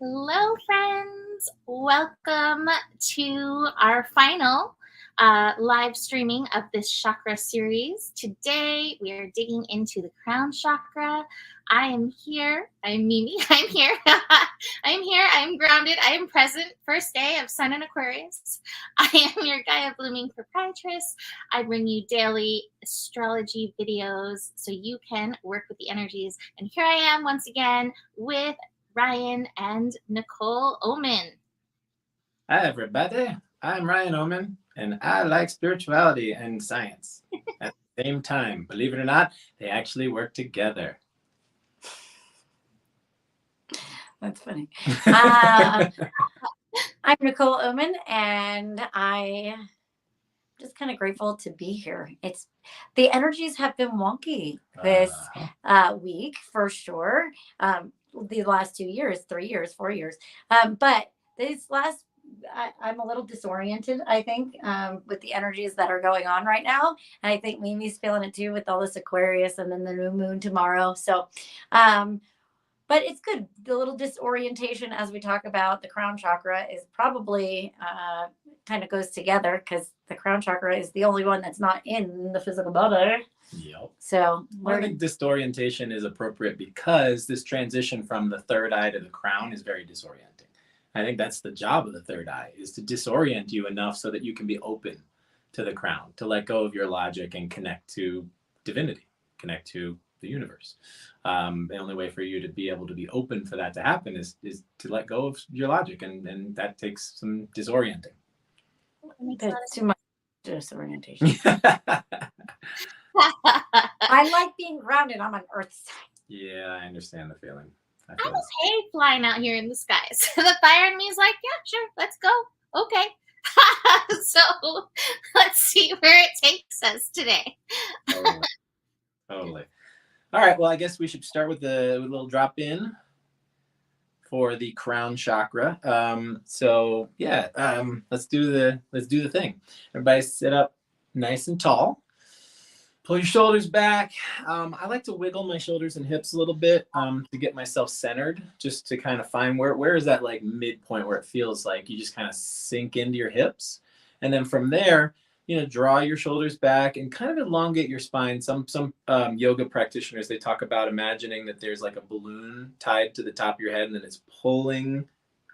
Hello, friends. Welcome to our final live streaming of this chakra series. Today, we are digging into the crown chakra. I am here. I'm Mimi. I'm here. I'm here. I'm grounded. I am present. First day of Sun in Aquarius. I am your Gaia Blooming proprietress. I bring you daily astrology videos so you can work with the energies. And here I am once again with Ryan and Nicole Oman. Hi, everybody. I'm Ryan Oman, and I like spirituality and science at the same time. Believe it or not, they actually work together. That's funny. I'm Nicole Oman, and I'm just kind of grateful to be here. The energies have been wonky this week for sure. The last 2 years, 3 years, 4 years, but this last. I'm a little disoriented, I think, with the energies that are going on right now. And I think Mimi's feeling it too with all this Aquarius and then the new moon tomorrow. So, but it's good. The little disorientation as we talk about the crown chakra is probably kind of goes together because the crown chakra is the only one that's not in the physical body. Yep. So I think disorientation is appropriate because this transition from the third eye to the crown is very disorienting. I think that's the job of the third eye, is to disorient you enough so that you can be open to the crown, to let go of your logic and connect to divinity, connect to the universe. The only way for you to be able to be open for that to happen is to let go of your logic, and that takes some disorienting. There's too much disorientation. I like being grounded on an earth sign. Yeah, I understand the feeling. I just hate flying out here in the skies. The fire in me is like, yeah, sure, let's go. Okay. So let's see where it takes us today. Totally. All right. Well, I guess we should start with a little drop in for the crown chakra. Let's do the thing. Everybody sit up nice and tall. Pull your shoulders back. I like to wiggle my shoulders and hips a little bit to get myself centered, just to kind of find where is that like midpoint where it feels like you just kind of sink into your hips. And then from there, draw your shoulders back and kind of elongate your spine. Some yoga practitioners, they talk about imagining that there's like a balloon tied to the top of your head and then it's pulling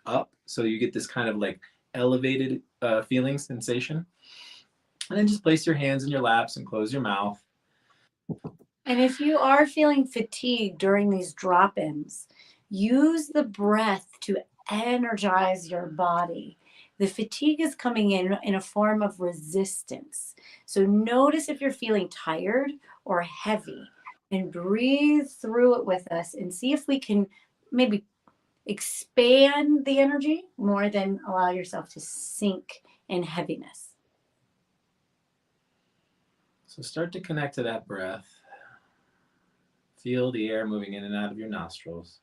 up. So you get this kind of like elevated feeling sensation. And then just place your hands in your laps and close your mouth. And if you are feeling fatigued during these drop-ins, use the breath to energize your body. The fatigue is coming in a form of resistance. So notice if you're feeling tired or heavy and breathe through it with us and see if we can maybe expand the energy more than allow yourself to sink in heaviness. So start to connect to that breath. Feel the air moving in and out of your nostrils.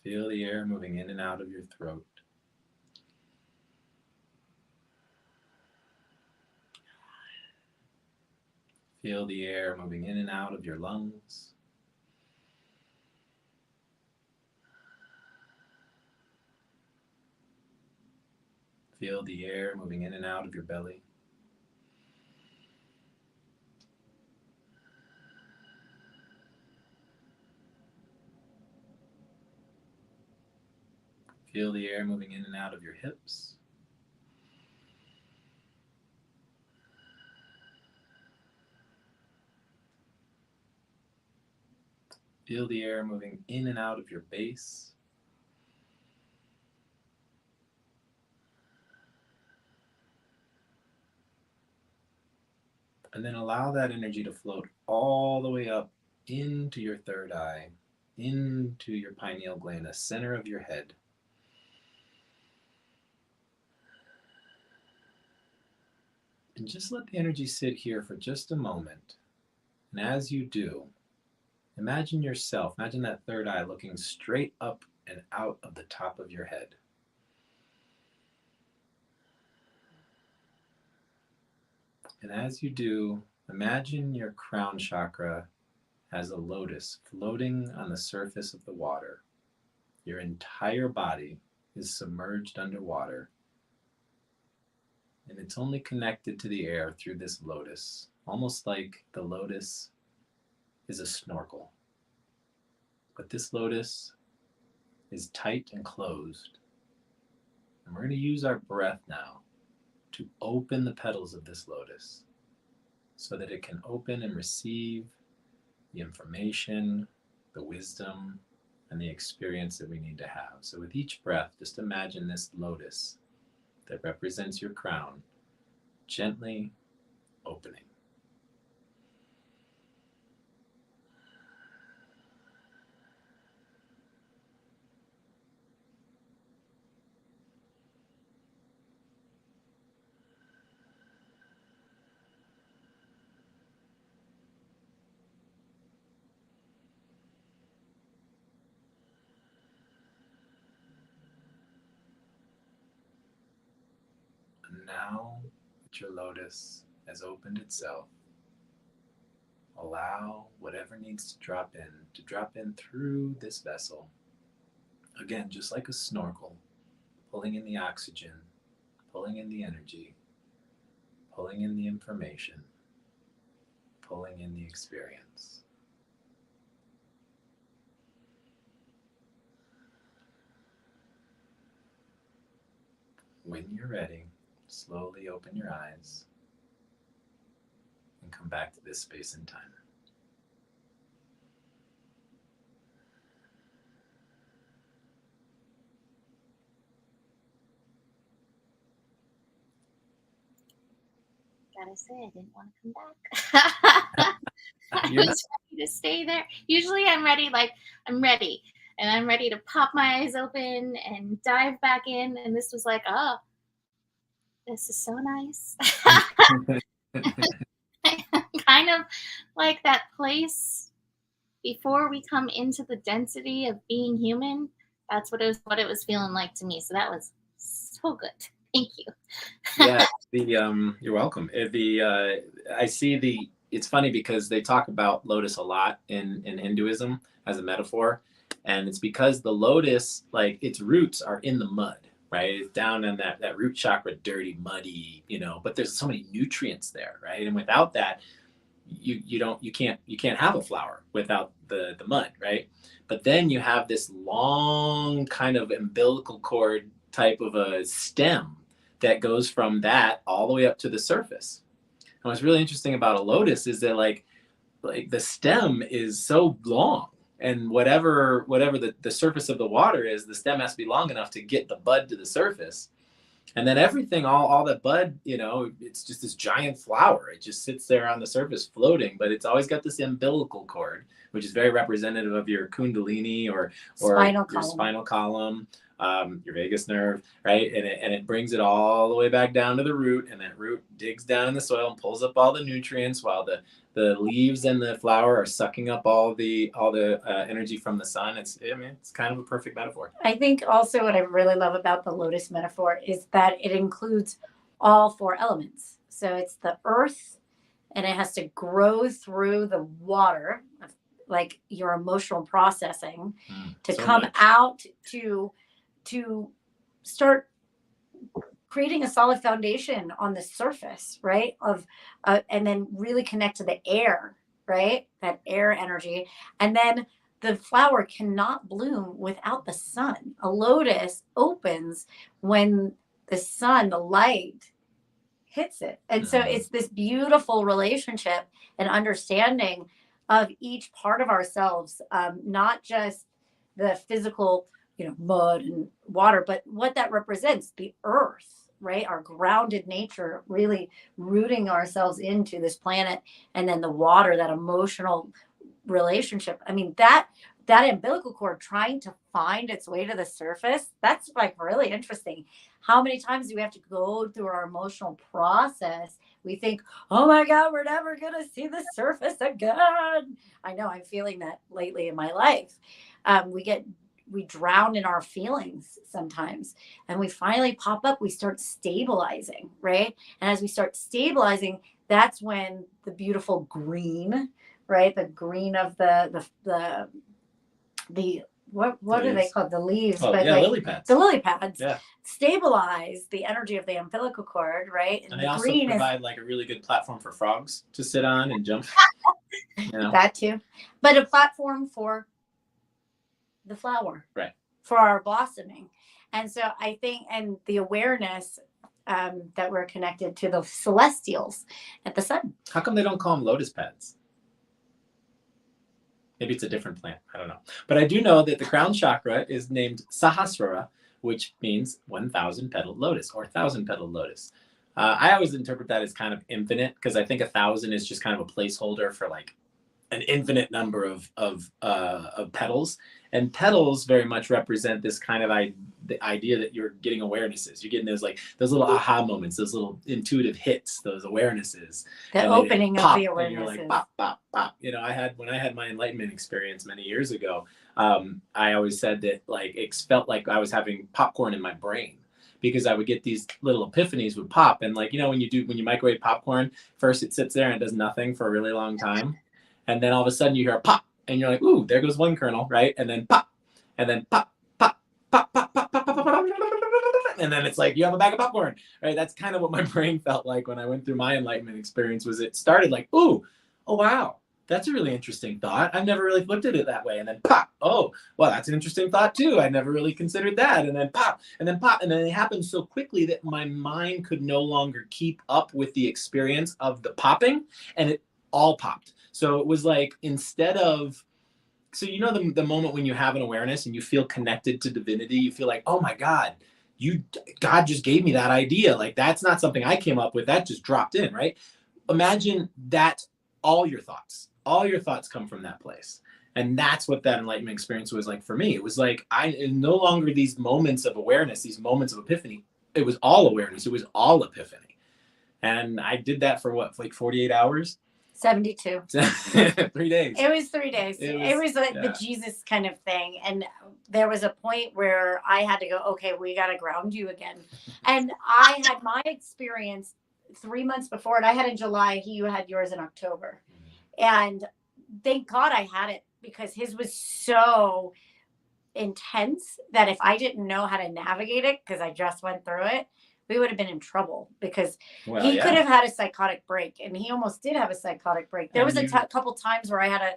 Feel the air moving in and out of your throat. Feel the air moving in and out of your lungs. Feel the air moving in and out of your belly. Feel the air moving in and out of your hips. Feel the air moving in and out of your base. And then allow that energy to float all the way up into your third eye, into your pineal gland, the center of your head. And just let the energy sit here for just a moment. And as you do, imagine that third eye looking straight up and out of the top of your head. And as you do, imagine your crown chakra as a lotus floating on the surface of the water. Your entire body is submerged underwater, and it's only connected to the air through this lotus, almost like the lotus is a snorkel. But this lotus is tight and closed. And we're going to use our breath now to open the petals of this lotus so that it can open and receive the information, the wisdom, and the experience that we need to have. So with each breath, just imagine this lotus that represents your crown gently opening. And now that your lotus has opened itself, allow whatever needs to drop in through this vessel. Again, just like a snorkel, pulling in the oxygen, pulling in the energy, pulling in the information, pulling in the experience. When you're ready, slowly open your eyes and come back to this space and time. Gotta say, I didn't want to come back. I You're was ready to stay there. Usually I'm ready, I'm ready. And I'm ready to pop my eyes open and dive back in. And this was like, oh, this is so nice. Kind of like that place before we come into the density of being human. That's what it was feeling like to me. So that was so good. Thank you. Yeah, you're welcome. I see it's funny because they talk about lotus a lot in Hinduism as a metaphor, and it's because the lotus, like its roots are in the mud, right? It's down in that root chakra, dirty, muddy, but there's so many nutrients there, right? And without that, you can't have a flower without the mud, right? But then you have this long kind of umbilical cord type of a stem that goes from that all the way up to the surface. And what's really interesting about a lotus is that like the stem is so long, and whatever the surface of the water is, the stem has to be long enough to get the bud to the surface. And then everything, all that bud, it's just this giant flower. It just sits there on the surface floating, but it's always got this umbilical cord, which is very representative of your kundalini or your spinal column, your vagus nerve, right? And it brings it all the way back down to the root, and that root digs down in the soil and pulls up all the nutrients while the leaves and the flower are sucking up all the energy from the sun. It's kind of a perfect metaphor. I think also what I really love about the lotus metaphor is that it includes all four elements. So it's the earth, and it has to grow through the water, like your emotional processing, to so come out to start creating a solid foundation on the surface, right? And then really connect to the air, right? That air energy. And then the flower cannot bloom without the sun. A lotus opens when the sun, the light hits it. And so it's this beautiful relationship and understanding of each part of ourselves, not just the physical, mud and water, but what that represents, the earth, right? Our grounded nature, really rooting ourselves into this planet, and then the water, that emotional relationship. I mean, that umbilical cord trying to find its way to the surface, that's like really interesting. How many times do we have to go through our emotional process? We think, oh my God, we're never going to see the surface again. I know I'm feeling that lately in my life. We drown in our feelings sometimes, and we finally pop up. We start stabilizing, right? And as we start stabilizing, that's when the beautiful green right? The green of the what are they called? The leaves, but like lily pads. The lily pads Yeah. stabilize the energy of the umbilical cord, right? And they also provide like a really good platform for frogs to sit on and jump. That too, but a platform for the flower, right? For our blossoming. And so I think, and the awareness that we're connected to the celestials at the sun. How come they don't call them lotus pads? Maybe it's a different plant. I don't know. But I do know that the crown chakra is named Sahasrara, which means 1,000 petaled lotus or 1,000 petaled lotus. I always interpret that as kind of infinite because I think 1,000 is just kind of a placeholder for like an infinite number of petals. And petals very much represent this kind of the idea that you're getting awarenesses. You're getting those little aha moments, those little intuitive hits, those awarenesses. The opening of the awarenesses. And you're like, pop, pop, pop. When I had my enlightenment experience many years ago, I always said that like it felt like I was having popcorn in my brain because I would get these little epiphanies would pop. And like, when you microwave popcorn, first it sits there and it does nothing for a really long time. And then all of a sudden you hear a pop and you're like, ooh, there goes one kernel, right? And then pop, and then pop, pop, pop, pop, pop, pop, pop, pop, pop, and then it's like you have a bag of popcorn, right? That's kind of what my brain felt like when I went through my enlightenment experience. Was it started like, ooh, oh wow, that's a really interesting thought. I've never really looked at it that way. And then pop, oh, well, that's an interesting thought too. I never really considered that. And then pop, and then pop, and then it happened so quickly that my mind could no longer keep up with the experience of the popping, and it all popped. So it was like instead of, so the moment when you have an awareness and you feel connected to divinity, you feel like, oh my God, God just gave me that idea. Like that's not something I came up with. That just dropped in, right? Imagine that all your thoughts come from that place. And that's what that enlightenment experience was like for me. It was like no longer these moments of awareness, these moments of epiphany. It was all awareness. It was all epiphany. And I did that for what, like 48 hours? 72. 3 days. It was 3 days. It was like the Jesus kind of thing. And there was a point where I had to go, okay, we got to ground you again. And I had my experience 3 months before it. I had in July. You had yours in October. And thank God I had it because his was so intense that if I didn't know how to navigate it, because I just went through it, we would have been in trouble because he could have had a psychotic break, and he almost did have a psychotic break. There was a couple times where I had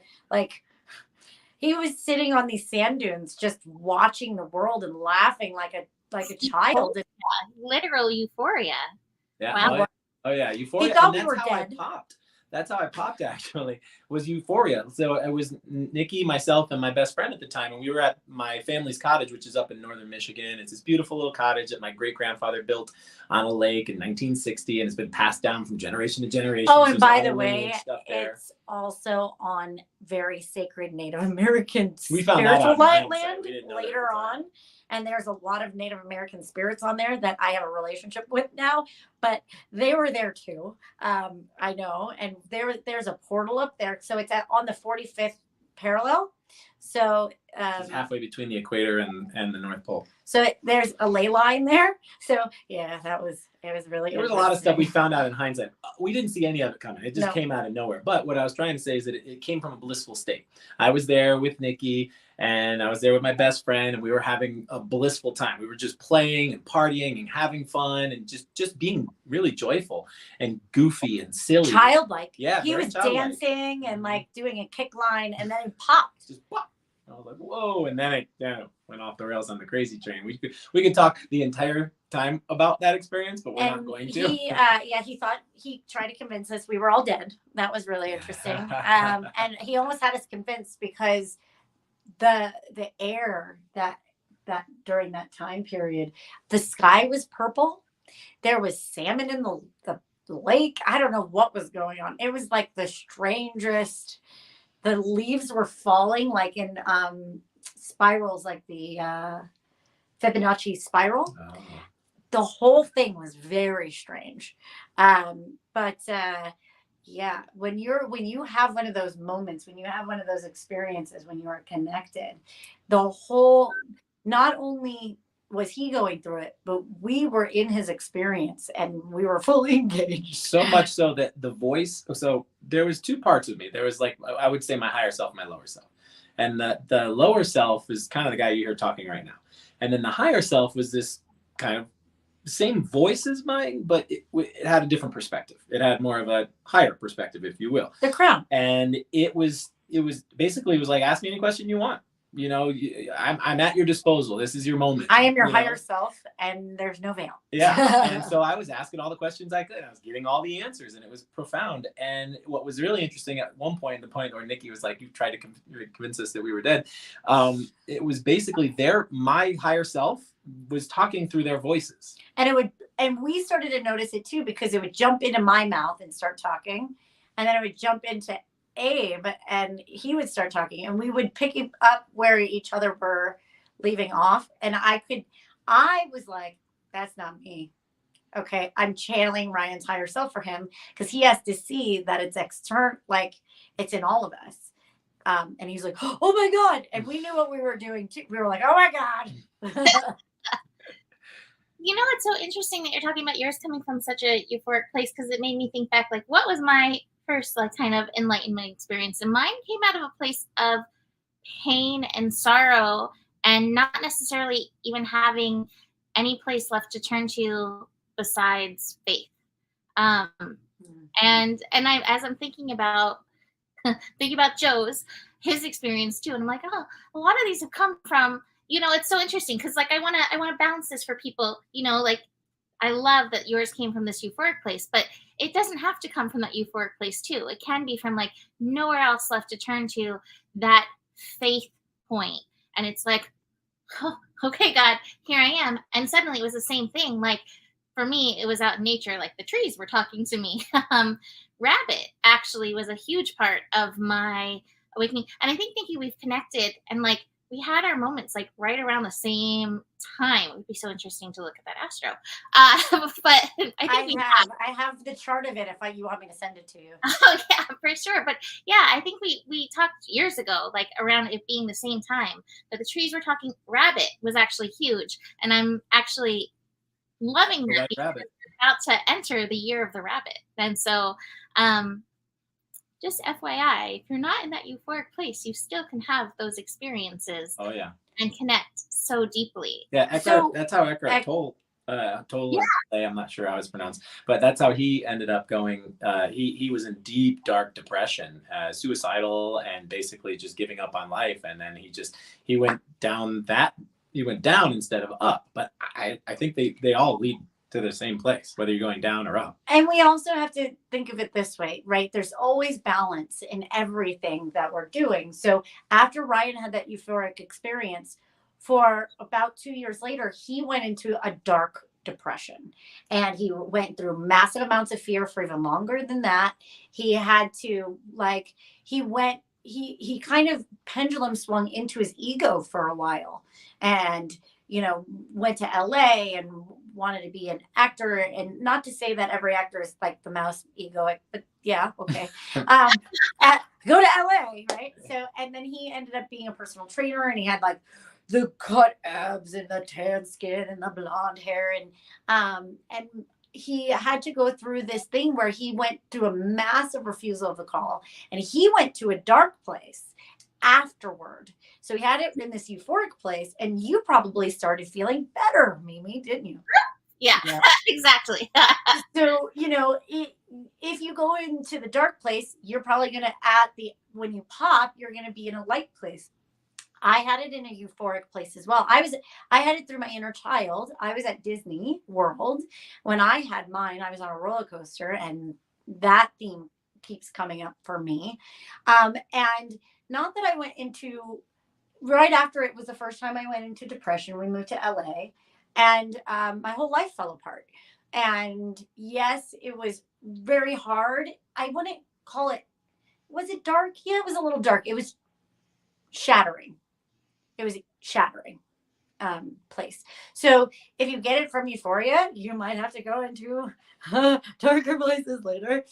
he was sitting on these sand dunes just watching the world and laughing like a child. Yeah, literal euphoria. Yeah. Wow. Oh yeah, euphoria. He thought and we were dead. I popped. That's how I popped, actually, was euphoria. So it was Nikki, myself, and my best friend at the time. And we were at my family's cottage, which is up in northern Michigan. It's this beautiful little cottage that my great-grandfather built on a lake in 1960. And it's been passed down from generation to generation. Oh, and by the way, it's also on very sacred Native American spiritual land later on. And there's a lot of Native American spirits on there that I have a relationship with now, but they were there too. I know. And there's a portal up there. So it's on the 45th parallel. So it's halfway between the equator and the North Pole. So there's a ley line there. So yeah, it was really There was a lot of stuff we found out in hindsight. We didn't see any of it coming. It just came out of nowhere. But what I was trying to say is that it came from a blissful state. I was there with Nikki, and I was there with my best friend, and we were having a blissful time. We were just playing and partying and having fun and just being really joyful and goofy and silly. Childlike. Yeah. He was dancing and like doing a kick line, and then it popped. Just pop. I was like, whoa. And then it went off the rails on the crazy train. We could talk the entire time about that experience, but we're not going to. He tried to convince us we were all dead. That was really interesting. And he almost had us convinced because the air that during that time period, the sky was purple. There was salmon in the lake. I don't know what was going on. It was like the strangest. The leaves were falling like in spirals, like the Fibonacci spiral. Oh. The whole thing was very strange. But when you have one of those moments, when you have one of those experiences, when you are connected, the whole, not only was he going through it, but we were in his experience and we were fully engaged. So much so that the voice, so there was two parts of me. There was like, I would say my higher self, my lower self. And the lower self is kind of the guy you hear talking right now. And then the higher self was this kind of same voice as mine, but it had a different perspective. It had more of a higher perspective, if you will. The crown. And it was basically, it was like, ask me any question you want. You know, I'm at your disposal. This is your moment. I am your higher self, and there's no veil. Yeah. And so I was asking all the questions I could. I was getting all the answers, and it was profound. And what was really interesting at one point, the point where Nikki was like, you tried to convince us that we were dead. It was basically my higher self was talking through their voices. And we started to notice it too, because it would jump into my mouth and start talking. And then it would jump into Abe and he would start talking, and we would pick up where each other were leaving off. And I was like, that's not me. Okay. I'm channeling Ryan's higher self for him, because he has to see that it's external, like it's in all of us. And he's like, oh my God. And we knew what we were doing too. We were like, oh my God. You know, it's so interesting that you're talking about yours coming from such a euphoric place, because it made me think back, like, what was my first, like, kind of enlightenment experience? And mine came out of a place of pain and sorrow, and not necessarily even having any place left to turn to besides faith. And I, as I'm thinking about his experience too, and I'm like, oh, a lot of these have come from, you know, it's so interesting, because like I want to balance this for people, you know, like I love that yours came from this euphoric place, but it doesn't have to come from that euphoric place too. It can be from like nowhere else left to turn to, that faith point. And it's like, oh, okay, God, here I am. And suddenly it was the same thing. Like for me, it was out in nature, like the trees were talking to me. Rabbit actually was a huge part of my awakening. And I think, Nikki, we've connected, and like we had our moments like right around the same time. It would be so interesting to look at that astro. But I have the chart of it if you want me to send it to you. Oh yeah, for sure. But yeah, I think we talked years ago, like around it being the same time, that the trees were talking. Rabbit was actually huge. And I'm actually loving that, because we're about to enter the year of the rabbit. And so just FYI, if you're not in that euphoric place, you still can have those experiences. Oh yeah. And connect so deeply. Yeah, that's how Eckhart Tolle, I'm not sure how it's pronounced, but that's how he ended up going. He was in deep, dark depression, suicidal, and basically just giving up on life. And then he went down instead of up. But I think they all lead to the same place, whether you're going down or up. And we also have to think of it this way, right? There's always balance in everything that we're doing. So after Ryan had that euphoric experience, for about 2 years later, he went into a dark depression, and he went through massive amounts of fear for even longer than that. He had to he kind of pendulum swung into his ego for a while, and, you know, went to LA and wanted to be an actor. And not to say that every actor is like the mouse egoic, but yeah, okay. Go to LA, right? So, and then he ended up being a personal trainer, and he had like the cut abs and the tan skin and the blonde hair, and he had to go through this thing where he went through a massive refusal of the call, and he went to a dark place afterward. So he had it in this euphoric place, and you probably started feeling better, Mimi, didn't you? Yeah. Exactly. So, you know, if you go into the dark place, you're probably going to, when you pop, you're going to be in a light place. I had it in a euphoric place as well. I had it through my inner child. I was at Disney World. When I had mine, I was on a roller coaster, and that theme keeps coming up for me. And not that I went into, right after it was the first time I went into depression, we moved to LA, and my whole life fell apart. And yes, it was very hard. I wouldn't call it, was it dark? Yeah, it was a little dark. It was shattering. place. So if you get it from euphoria, you might have to go into darker places later,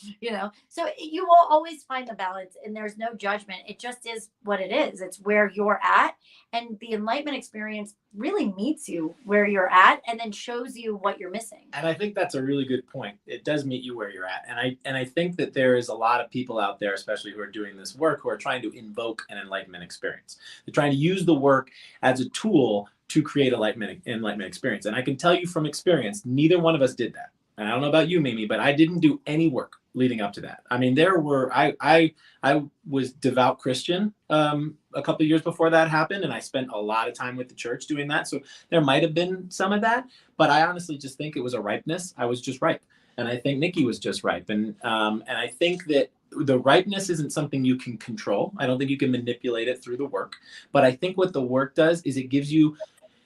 so you will always find the balance, and there's no judgment. It just is what it is. It's where you're at, and the enlightenment experience really meets you where you're at and then shows you what you're missing. And I think that's a really good point. It does meet you where you're at. And I think that there is a lot of people out there, especially who are doing this work, who are trying to invoke an enlightenment experience. They're trying to use the work as a tool to create enlightenment experience. And I can tell you from experience, neither one of us did that. And I don't know about you, Mimi, but I didn't do any work leading up to that. I mean, I was devout Christian a couple of years before that happened, and I spent a lot of time with the church doing that. So there might have been some of that, but I honestly just think it was a ripeness. I was just ripe, and I think Nikki was just ripe, and I think that the ripeness isn't something you can control. I don't think you can manipulate it through the work, but I think what the work does is it gives you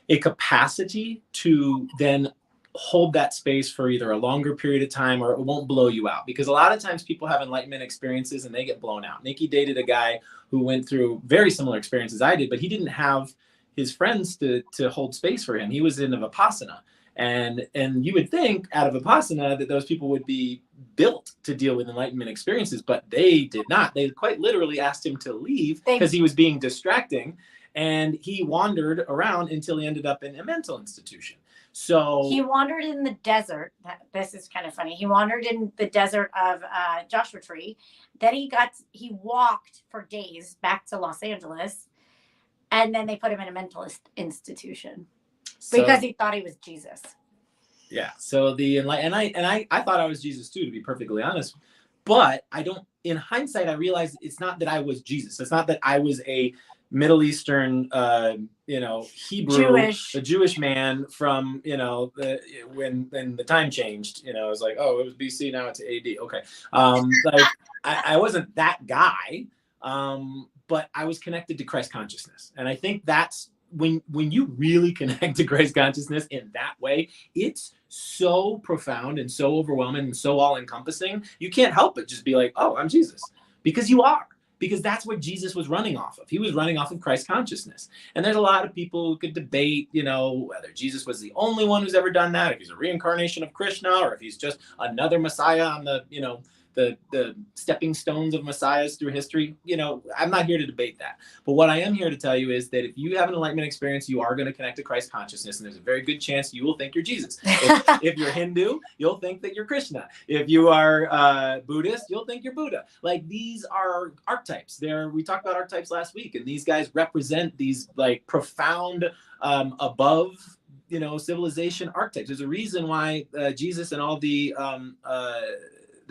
a capacity to then hold that space for either a longer period of time, or it won't blow you out. Because a lot of times people have enlightenment experiences and they get blown out. Nikki dated a guy who went through very similar experiences I did, but he didn't have his friends to hold space for him. He was in a Vipassana. And you would think out of Vipassana that those people would be built to deal with enlightenment experiences, but they did not. They quite literally asked him to leave because he was being distracting. And he wandered around until he ended up in a mental institution. So he wandered in the desert. This is kind of funny. He wandered in the desert of Joshua Tree. Then he walked for days back to Los Angeles, and then they put him in a mental institution because he thought he was Jesus. Yeah. So I thought I was Jesus too, to be perfectly honest. But in hindsight, I realized it's not that I was Jesus. It's not that I was a Middle Eastern, Hebrew, a Jewish man from, when the time changed, it was like, oh, it was BC, now it's AD. Okay. I wasn't that guy, but I was connected to Christ consciousness. And I think that's when you really connect to Christ consciousness in that way, it's so profound and so overwhelming and so all encompassing. You can't help but just be like, oh, I'm Jesus, because you are. Because that's what Jesus was running off of. He was running off of Christ consciousness. And there's a lot of people who could debate, whether Jesus was the only one who's ever done that, if he's a reincarnation of Krishna, or if he's just another Messiah on the stepping stones of messiahs through history. I'm not here to debate that. But what I am here to tell you is that if you have an enlightenment experience, you are going to connect to Christ consciousness, and there's a very good chance you will think you're Jesus. If you're Hindu, you'll think that you're Krishna. If you are Buddhist, you'll think you're Buddha. Like, these are archetypes. We talked about archetypes last week, and these guys represent these like profound above civilization archetypes. There's a reason why Jesus and all the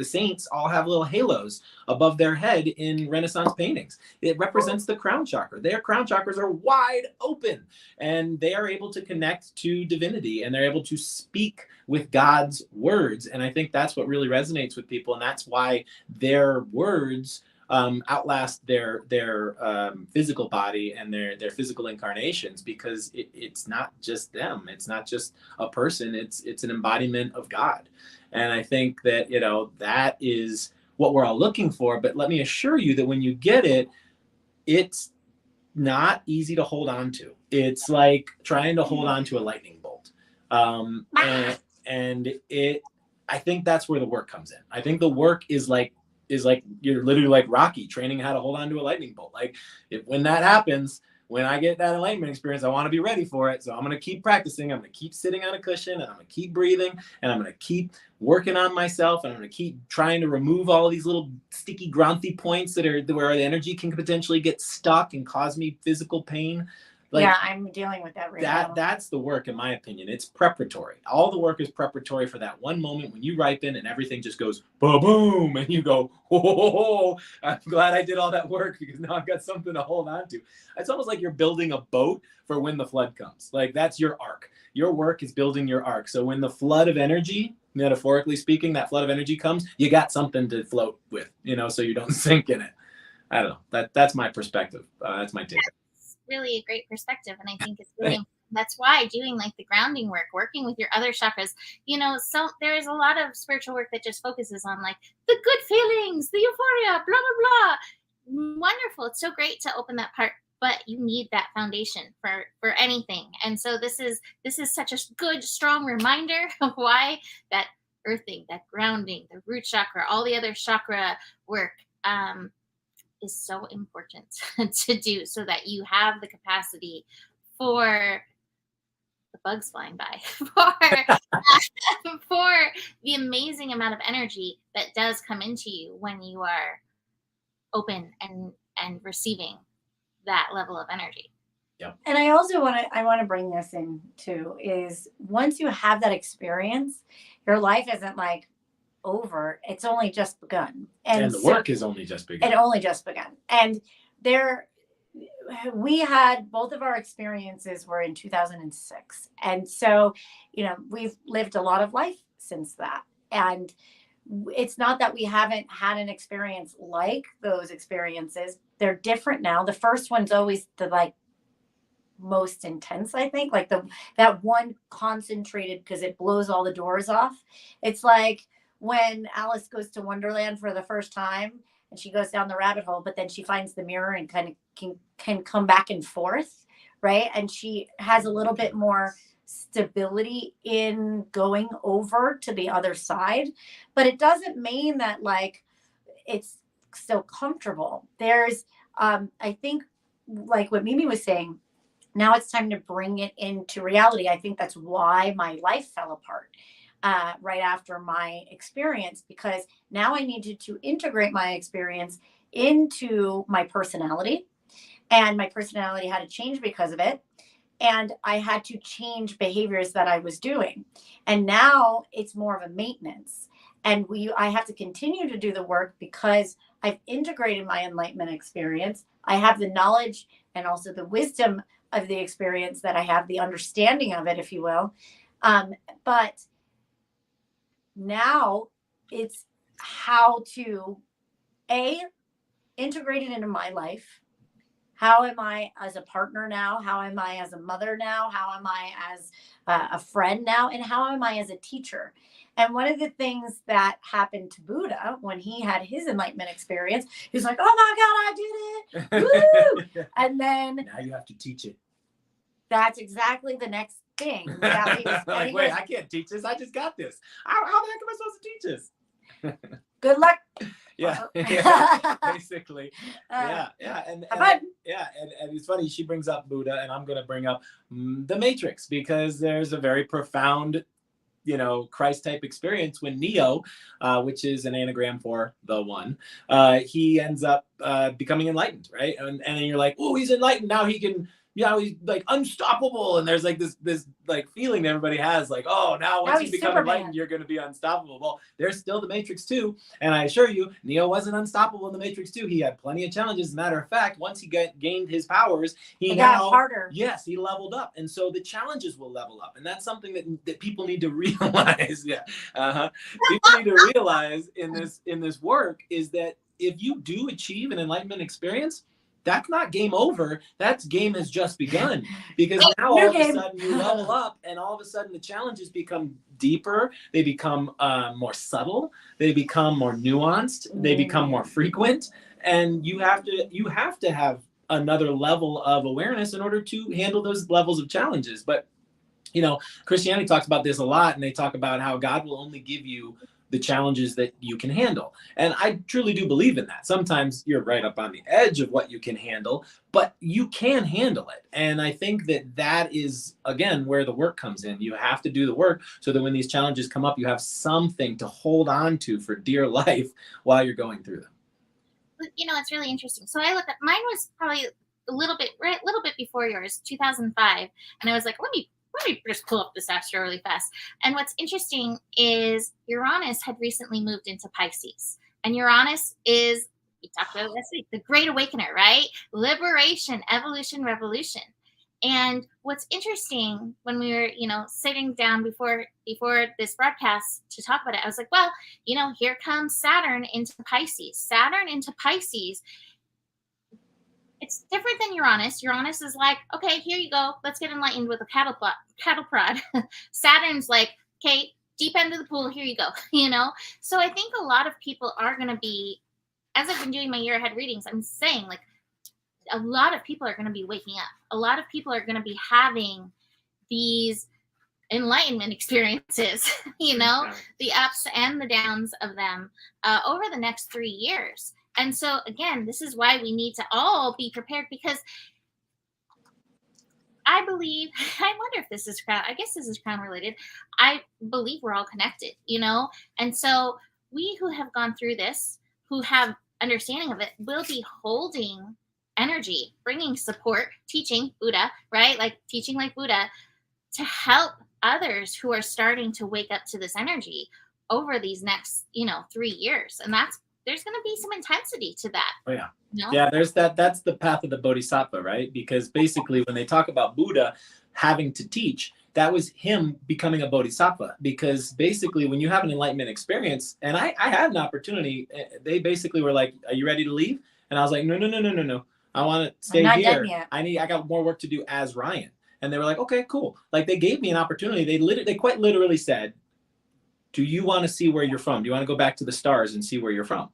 saints all have little halos above their head in Renaissance paintings. It represents the crown chakra. Their crown chakras are wide open, and they are able to connect to divinity, and they're able to speak with God's words. And I think that's what really resonates with people. And that's why their words outlast their physical body and their physical incarnations, because it's not just them. It's not just a person. It's an embodiment of God. And I think that, that is what we're all looking for. But let me assure you that when you get it, it's not easy to hold on to. It's like trying to hold on to a lightning bolt. I think that's where the work comes in. I think the work is like you're literally like Rocky training how to hold on to a lightning bolt. Like, when that happens, when I get that enlightenment experience, I want to be ready for it. So I'm going to keep practicing. I'm going to keep sitting on a cushion, and I'm going to keep breathing, and I'm going to keep working on myself, and I'm going to keep trying to remove all these little sticky grunty points where the energy can potentially get stuck and cause me physical pain. Yeah, I'm dealing with that right now. That's the work, in my opinion. It's preparatory. All the work is preparatory for that one moment when you ripen and everything just goes boom, and you go, oh, I'm glad I did all that work, because now I've got something to hold on to. It's almost like you're building a boat for when the flood comes. Like, that's your ark. Your work is building your ark. So when the flood of energy, metaphorically speaking, that flood of energy comes, you got something to float with, so you don't sink in it. I don't know. That's my perspective. That's my take. Really a great perspective, and I think it's really that's why doing like the grounding work, working with your other chakras, so there is a lot of spiritual work that just focuses on like the good feelings, the euphoria, blah blah blah. Wonderful, it's so great to open that part, but you need that foundation for anything. And so this is such a good, strong reminder of why that earthing, that grounding, the root chakra, all the other chakra work is so important to do, so that you have the capacity for the bugs flying by, for the amazing amount of energy that does come into you when you are open and receiving that level of energy. Yep. And I also want to bring this in too, is once you have that experience, your life isn't like over. It's only just begun. And the work is only just begun. It only just begun. And we had both of our experiences were in 2006. And so, we've lived a lot of life since that. And it's not that we haven't had an experience like those experiences. They're different now. The first one's always the most intense, I think, like that one concentrated, because it blows all the doors off. It's like when Alice goes to Wonderland for the first time and she goes down the rabbit hole, but then she finds the mirror and kind of can come back and forth, right? And she has a little bit more stability in going over to the other side, but it doesn't mean that it's still comfortable. There's I think, like what Mimi was saying, now it's time to bring it into reality. I think that's why my life fell apart right after my experience, because now I needed to integrate my experience into my personality, and my personality had to change because of it. And I had to change behaviors that I was doing. And now it's more of a maintenance. And I have to continue to do the work because I've integrated my enlightenment experience. I have the knowledge and also the wisdom of the experience that I have, the understanding of it, if you will. But now it's how to integrate it into my life. How am I as a partner now? How am I as a mother now? How am I as a friend now? And how am I as a teacher? And one of the things that happened to Buddha when he had his enlightenment experience, he was like, oh my God, I did it. Woo! And then now you have to teach it. That's exactly the next thing. Wait, I can't teach this. I just got this. How the heck am I supposed to teach this? Good luck. Yeah, basically. And it's funny, she brings up Buddha, and I'm going to bring up the Matrix, because there's a very profound, Christ type experience when Neo, which is an anagram for the one, he ends up becoming enlightened, right? And then you're like, oh, he's enlightened, now he can, he's like unstoppable, and there's like this like feeling that everybody has, like, oh, now once you become Superman. enlightened, you're going to be unstoppable. Well, there's still the Matrix 2, and I assure you, Neo wasn't unstoppable in the Matrix 2. He had plenty of challenges. As a matter of fact, once he gained his powers, he got harder. Yes, he leveled up, and so the challenges will level up, and that's something that people need to realize. People need to realize in this work is that if you do achieve an enlightenment experience, that's not game over. That's game has just begun, because now all of a sudden you level up, and all of a sudden the challenges become deeper. They become more subtle. They become more nuanced. They become more frequent, and you have to have another level of awareness in order to handle those levels of challenges. But Christianity talks about this a lot, and they talk about how God will only give you the challenges that you can handle. And I truly do believe in that. Sometimes you're right up on the edge of what you can handle, but you can handle it. And I think that is, again, where the work comes in. You have to do the work so that when these challenges come up, you have something to hold on to for dear life while you're going through them. It's really interesting. So I looked at, mine was probably a little bit before yours, 2005. And I was like, let me just pull up this astro really fast. And what's interesting is Uranus had recently moved into Pisces. And Uranus is, we talked about it last week, the great awakener, right? Liberation, evolution, revolution. And what's interesting, when we were, sitting down before this broadcast to talk about it, I was like, well, here comes Saturn into Pisces. Saturn into Pisces. It's different than Uranus. Uranus is like, okay, here you go. Let's get enlightened with a cattle prod. Saturn's like, okay, deep end of the pool. Here you go. So I think a lot of people are going to be, as I've been doing my year ahead readings, I'm saying, like, a lot of people are going to be waking up. A lot of people are going to be having these enlightenment experiences, you know, the ups and the downs of them over the next 3 years. And so, again, this is why we need to all be prepared, because I believe, I wonder if this is crown, I guess this is crown related. I believe we're all connected, you know? And so we who have gone through this, who have understanding of it, will be holding energy, bringing support, teaching Buddha, right? Like teaching like Buddha to help others who are starting to wake up to this energy over these next, 3 years. And there's going to be some intensity to that. Oh yeah. You know? Yeah, that's the path of the bodhisattva, right? Because basically when they talk about Buddha having to teach, that was him becoming a bodhisattva. Because basically when you have an enlightenment experience, and I had an opportunity, they basically were like, are you ready to leave? And I was like, no. I want to stay here. I got more work to do as Ryan. And they were like, okay, cool. Like they gave me an opportunity. They quite literally said, do you want to see where you're from? Do you want to go back to the stars and see where you're from?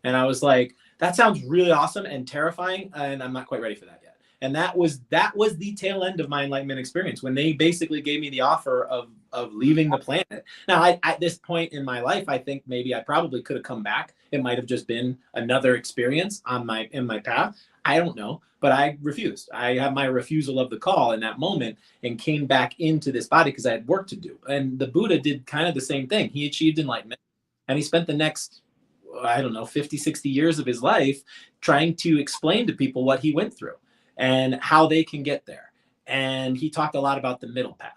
And I was like, that sounds really awesome and terrifying, and I'm not quite ready for that yet. And that was the tail end of my enlightenment experience, when they basically gave me the offer of leaving the planet. Now, at this point in my life, I think maybe I probably could have come back. It might have just been another experience in my path. I don't know, but I refused. I had my refusal of the call in that moment and came back into this body because I had work to do. And the Buddha did kind of the same thing. He achieved enlightenment, and he spent the next, I don't know, 50, 60 years of his life trying to explain to people what he went through and how they can get there. And he talked a lot about the middle path.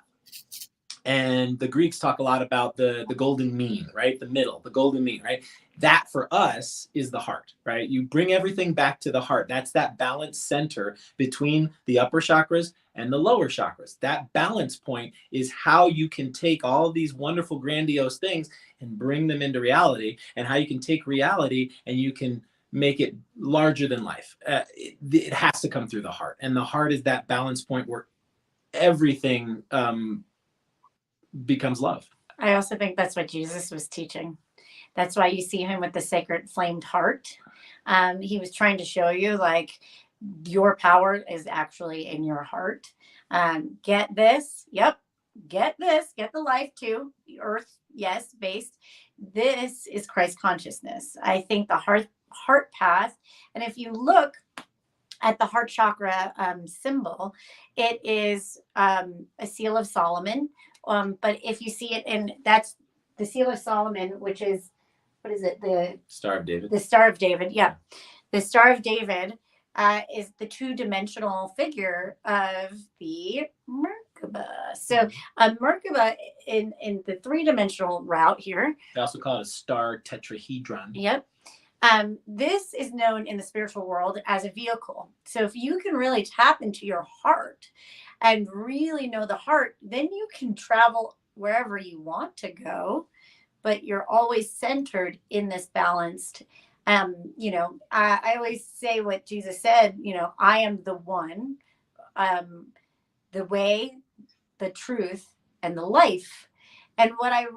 And the Greeks talk a lot about the golden mean, right? The middle, the golden mean, right? That for us is the heart, right? You bring everything back to the heart. That's that balance center between the upper chakras and the lower chakras. That balance point is how you can take all these wonderful, grandiose things and bring them into reality, and how you can take reality and you can make it larger than life. It has to come through the heart. And the heart is that balance point where everything becomes love. I also think that's what Jesus was teaching. That's why you see him with the sacred flamed heart. He was trying to show you, like, your power is actually in your heart. Get this. Yep. Get this. Get the life too. The earth, yes, based. This is Christ consciousness. I think the heart path. And if you look at the heart chakra symbol, it is a seal of Solomon. But if you see it that's the seal of Solomon, which is, what is it? The Star of David. The Star of David. Yeah. The Star of David is the 2-dimensional figure of the Merkaba. So a Merkaba in the 3-dimensional route here. They also call it a star tetrahedron. Yep. This is known in the spiritual world as a vehicle. So if you can really tap into your heart and really know the heart, then you can travel wherever you want to go, but you're always centered in this balanced. I always say what Jesus said, I am the one, the way, the truth, and the life. And what I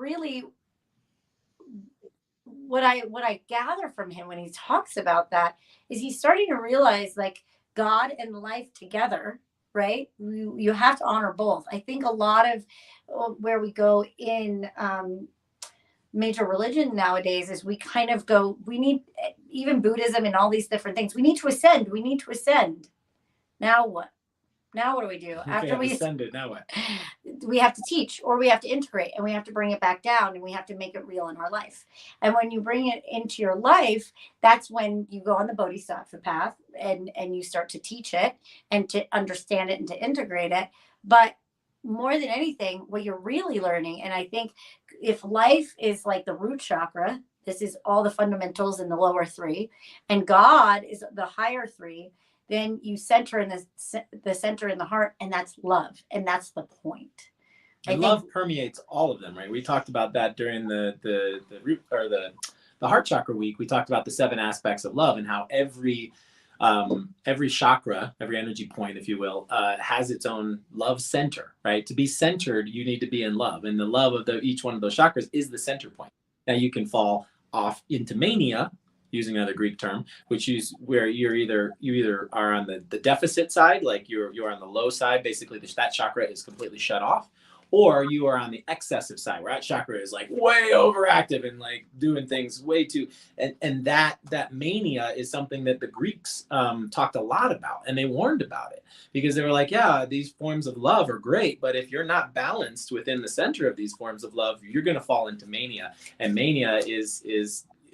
gather from him when he talks about that is he's starting to realize, like, God and life together, right? You have to honor both. I think a lot of where we go in major religion nowadays is we kind of go, we need, even Buddhism and all these different things, we need to ascend. Now what? Now what do we do? After we ascended, now what? We have to teach, or we have to integrate, and we have to bring it back down, and we have to make it real in our life. And when you bring it into your life, that's when you go on the bodhisattva path and you start to teach it and to understand it and to integrate it. But more than anything, what you're really learning, and I think if life is like the root chakra, this is all the fundamentals in the lower 3, and God is the higher 3, then you center in the center in the heart, and that's love, and that's the point. And love permeates all of them, right? We talked about that during the root, or the heart chakra week. We talked about the 7 aspects of love and how every chakra, every energy point, if you will, has its own love center, right? To be centered, you need to be in love, and the love of each one of those chakras is the center point. Now you can fall off into mania, using another Greek term, which is where you either are on the deficit side, like you're on the low side, basically that chakra is completely shut off, or you are on the excessive side where that chakra is like way overactive and like doing things way too, and that mania is something that the Greeks talked a lot about, and they warned about it because they were like, yeah, these forms of love are great, but if you're not balanced within the center of these forms of love, you're going to fall into mania, and mania is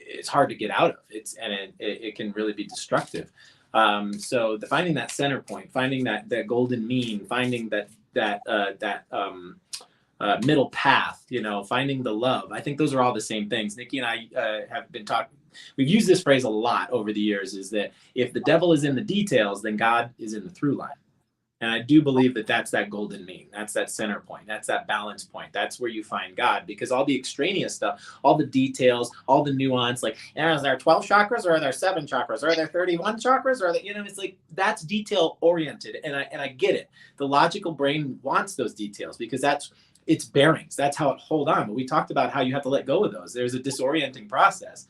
it's hard to get out of. It can really be destructive. So finding that center point, finding that golden mean, finding that middle path, finding the love. I think those are all the same things. Nikki and I have been talking. We've used this phrase a lot over the years, is that if the devil is in the details, then God is in the through line. And I do believe that that's that golden mean. That's that center point. That's that balance point. That's where you find God, because all the extraneous stuff, all the details, all the nuance, like, is there 12 chakras, or are there 7 chakras, or are there 31 chakras, or it's like, that's detail oriented. And I get it. The logical brain wants those details because it's bearings. That's how it hold on. But we talked about how you have to let go of those. There's a disorienting process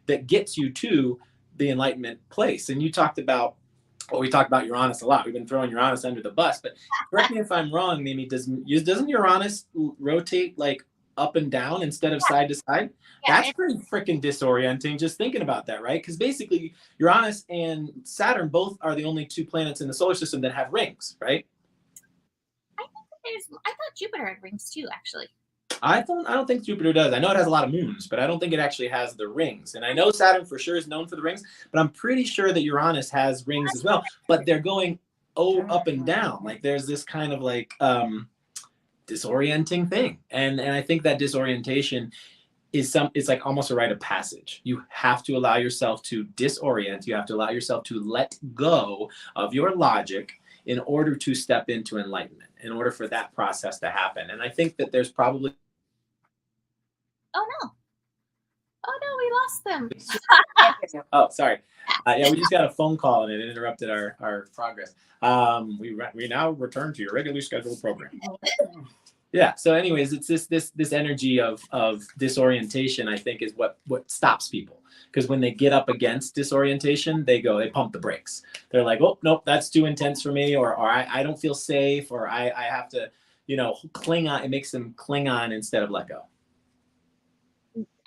that gets you to the enlightenment place. And you talked about, we talked about Uranus a lot. We've been throwing Uranus under the bus, but correct me if I'm wrong, Mimi. Doesn't Uranus rotate like up and down instead of side to side? Yeah, that's pretty freaking disorienting just thinking about that, right? Because basically Uranus and Saturn both are the only 2 planets in the solar system that have rings, right? I thought Jupiter had rings too, actually. I don't think Jupiter does. I know it has a lot of moons, but I don't think it actually has the rings. And I know Saturn for sure is known for the rings, but I'm pretty sure that Uranus has rings as well. But they're going up and down. Like there's this kind of like disorienting thing. And I think that disorientation is it's like almost a rite of passage. You have to allow yourself to disorient. You have to allow yourself to let go of your logic in order to step into enlightenment, in order for that process to happen. And I think that there's probably... Oh no, we lost them. Oh, sorry. Yeah, we just got a phone call and it interrupted our progress. We now return to your regularly scheduled program. Yeah. So anyways, it's this energy of disorientation, I think, is what stops people. Because when they get up against disorientation, they pump the brakes. They're like, oh, nope, that's too intense for me, or I don't feel safe, or I have to, cling on. It makes them cling on instead of let go.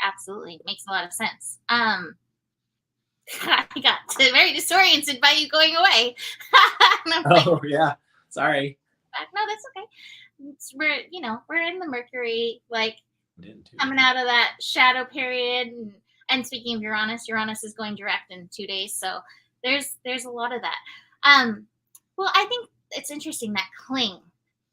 Absolutely. It makes a lot of sense. I got very disoriented by you going away. Oh, yeah. Sorry. No, that's okay. We're in the Mercury, like coming out of that shadow period. And speaking of Uranus is going direct in 2 days. So there's a lot of that. Well, I think it's interesting, that cling,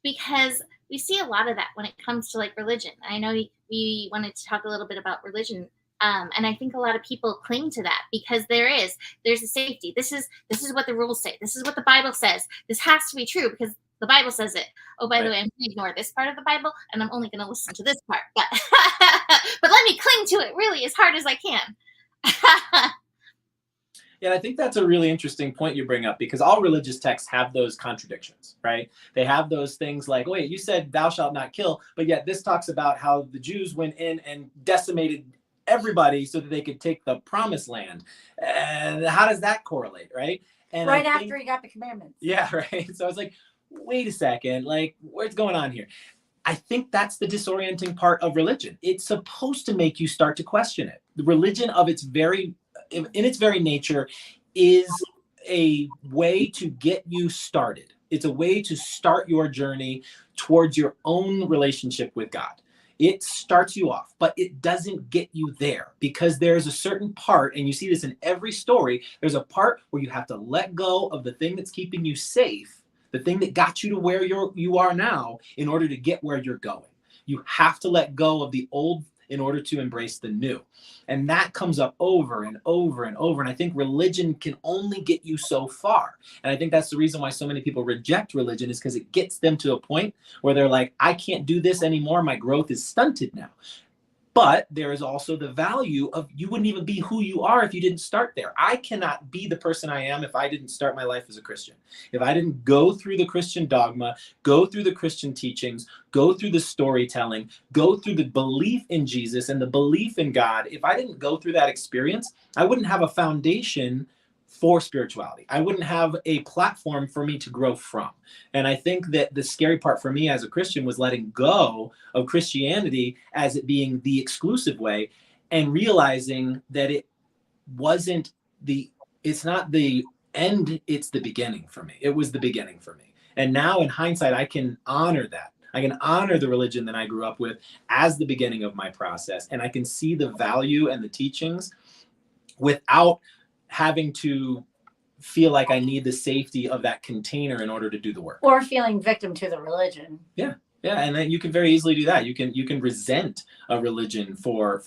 because we see a lot of that when it comes to like religion. I know we wanted to talk a little bit about religion. And I think a lot of people cling to that because there's a safety. This is what the rules say. This is what the Bible says. This has to be true because the Bible says it. Oh, by the way, I'm going to ignore this part of the Bible and I'm only going to listen to this part. But but let me cling to it really as hard as I can. Yeah, I think that's a really interesting point you bring up, because all religious texts have those contradictions, right? They have those things like, wait, you said thou shalt not kill, but yet this talks about how the Jews went in and decimated everybody so that they could take the promised land. And how does that correlate, right? And right after he got the commandments. Yeah, right. So I was like, wait a second, like, what's going on here? I think that's the disorienting part of religion. It's supposed to make you start to question it. The religion in its very nature is a way to get you started. It's a way to start your journey towards your own relationship with God. It starts you off, but it doesn't get you there, because there's a certain part, and you see this in every story, there's a part where you have to let go of the thing that's keeping you safe, the thing that got you to where you are now, in order to get where you're going. You have to let go of the old in order to embrace the new. And that comes up over and over and over. And I think religion can only get you so far. And I think that's the reason why so many people reject religion, is because it gets them to a point where they're like, I can't do this anymore. My growth is stunted now. But there is also the value of you wouldn't even be who you are if you didn't start there. I cannot be the person I am if I didn't start my life as a Christian. If I didn't go through the Christian dogma, go through the Christian teachings, go through the storytelling, go through the belief in Jesus and the belief in God, if I didn't go through that experience, I wouldn't have a foundation for spirituality. I wouldn't have a platform for me to grow from. And I think that the scary part for me as a Christian was letting go of Christianity as it being the exclusive way and realizing that it's not the end, it's the beginning for me. It was the beginning for me. And now in hindsight, I can honor that. I can honor the religion that I grew up with as the beginning of my process. And I can see the value and the teachings without having to feel like I need the safety of that container in order to do the work. Or feeling victim to the religion. Yeah. Yeah. And then you can very easily do that. You can resent a religion for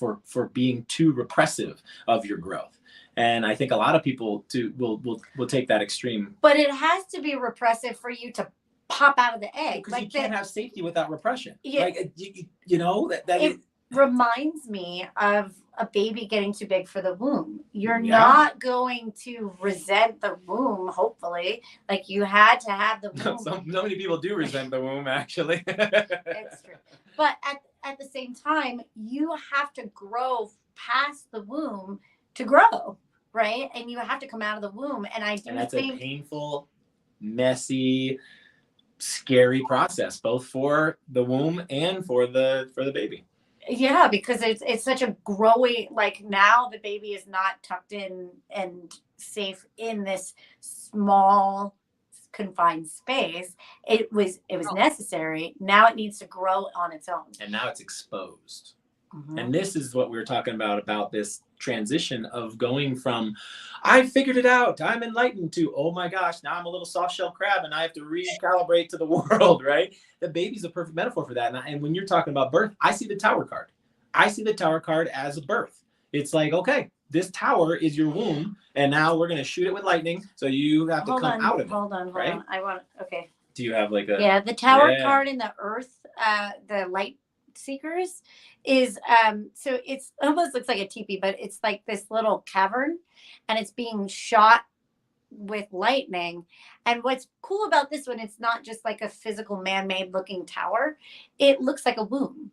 being too repressive of your growth. And I think a lot of people will take that extreme. But it has to be repressive for you to pop out of the egg. Because you can't have safety without repression. Yeah. Like, that it reminds me of a baby getting too big for the womb. You're Yeah. not going to resent the womb, hopefully. Like you had to have the womb. So many people do resent the womb, actually. It's true. But at the same time, you have to grow past the womb to grow, right? And you have to come out of the womb. And I do that's think a painful, messy, scary process, both for the womb and for the baby. Yeah, because it's such a growing, like now the baby is not tucked in and safe in this small confined space. It was necessary. Now it needs to grow on its own. And now it's exposed. Mm-hmm. And this is what we were talking about this transition of going from, I figured it out, I'm enlightened, to, oh my gosh, now I'm a little soft shell crab and I have to recalibrate to the world, right? The baby's a perfect metaphor for that. And when you're talking about birth, I see the tower card. I see the tower card as a birth. It's like, okay, this tower is your womb, and now we're going to shoot it with lightning, so you have to come out of it. Hold on. I want, okay. Do you have like a... Yeah, the tower card in the earth, the light seekers is so it's almost looks like a teepee, but it's like this little cavern and it's being shot with lightning. And what's cool about this one, it's not just like a physical man-made looking tower. It looks like a womb,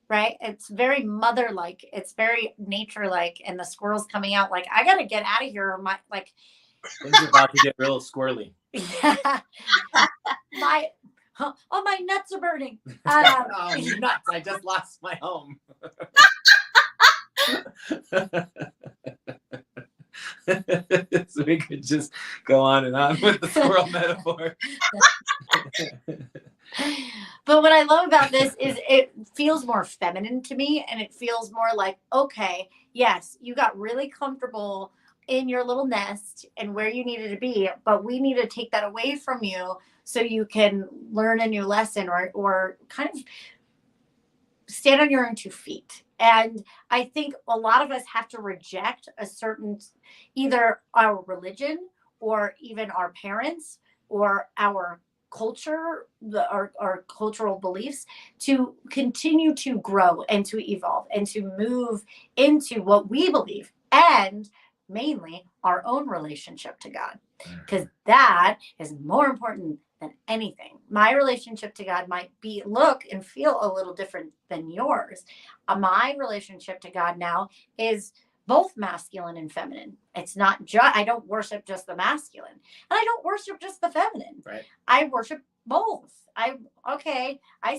right? It's very mother-like, it's very nature-like, and the squirrels coming out like, I gotta get out of here, or my like things are about to get real squirrely. my nuts are burning. Oh, nuts. I just lost my home. So we could just go on and on with the squirrel metaphor. But what I love about this is it feels more feminine to me, and it feels more like, okay, yes, you got really comfortable in your little nest and where you needed to be, but we need to take that away from you so you can learn a new lesson or kind of stand on your own 2 feet. And I think a lot of us have to reject a certain, either our religion or even our parents or our culture, our cultural beliefs, to continue to grow and to evolve and to move into what we believe, and mainly our own relationship to God, because that is more important than anything. My relationship to God might look and feel a little different than yours. My relationship to God now is both masculine and feminine. It's not just, I don't worship just the masculine, and I don't worship just the feminine. Right. I worship both. I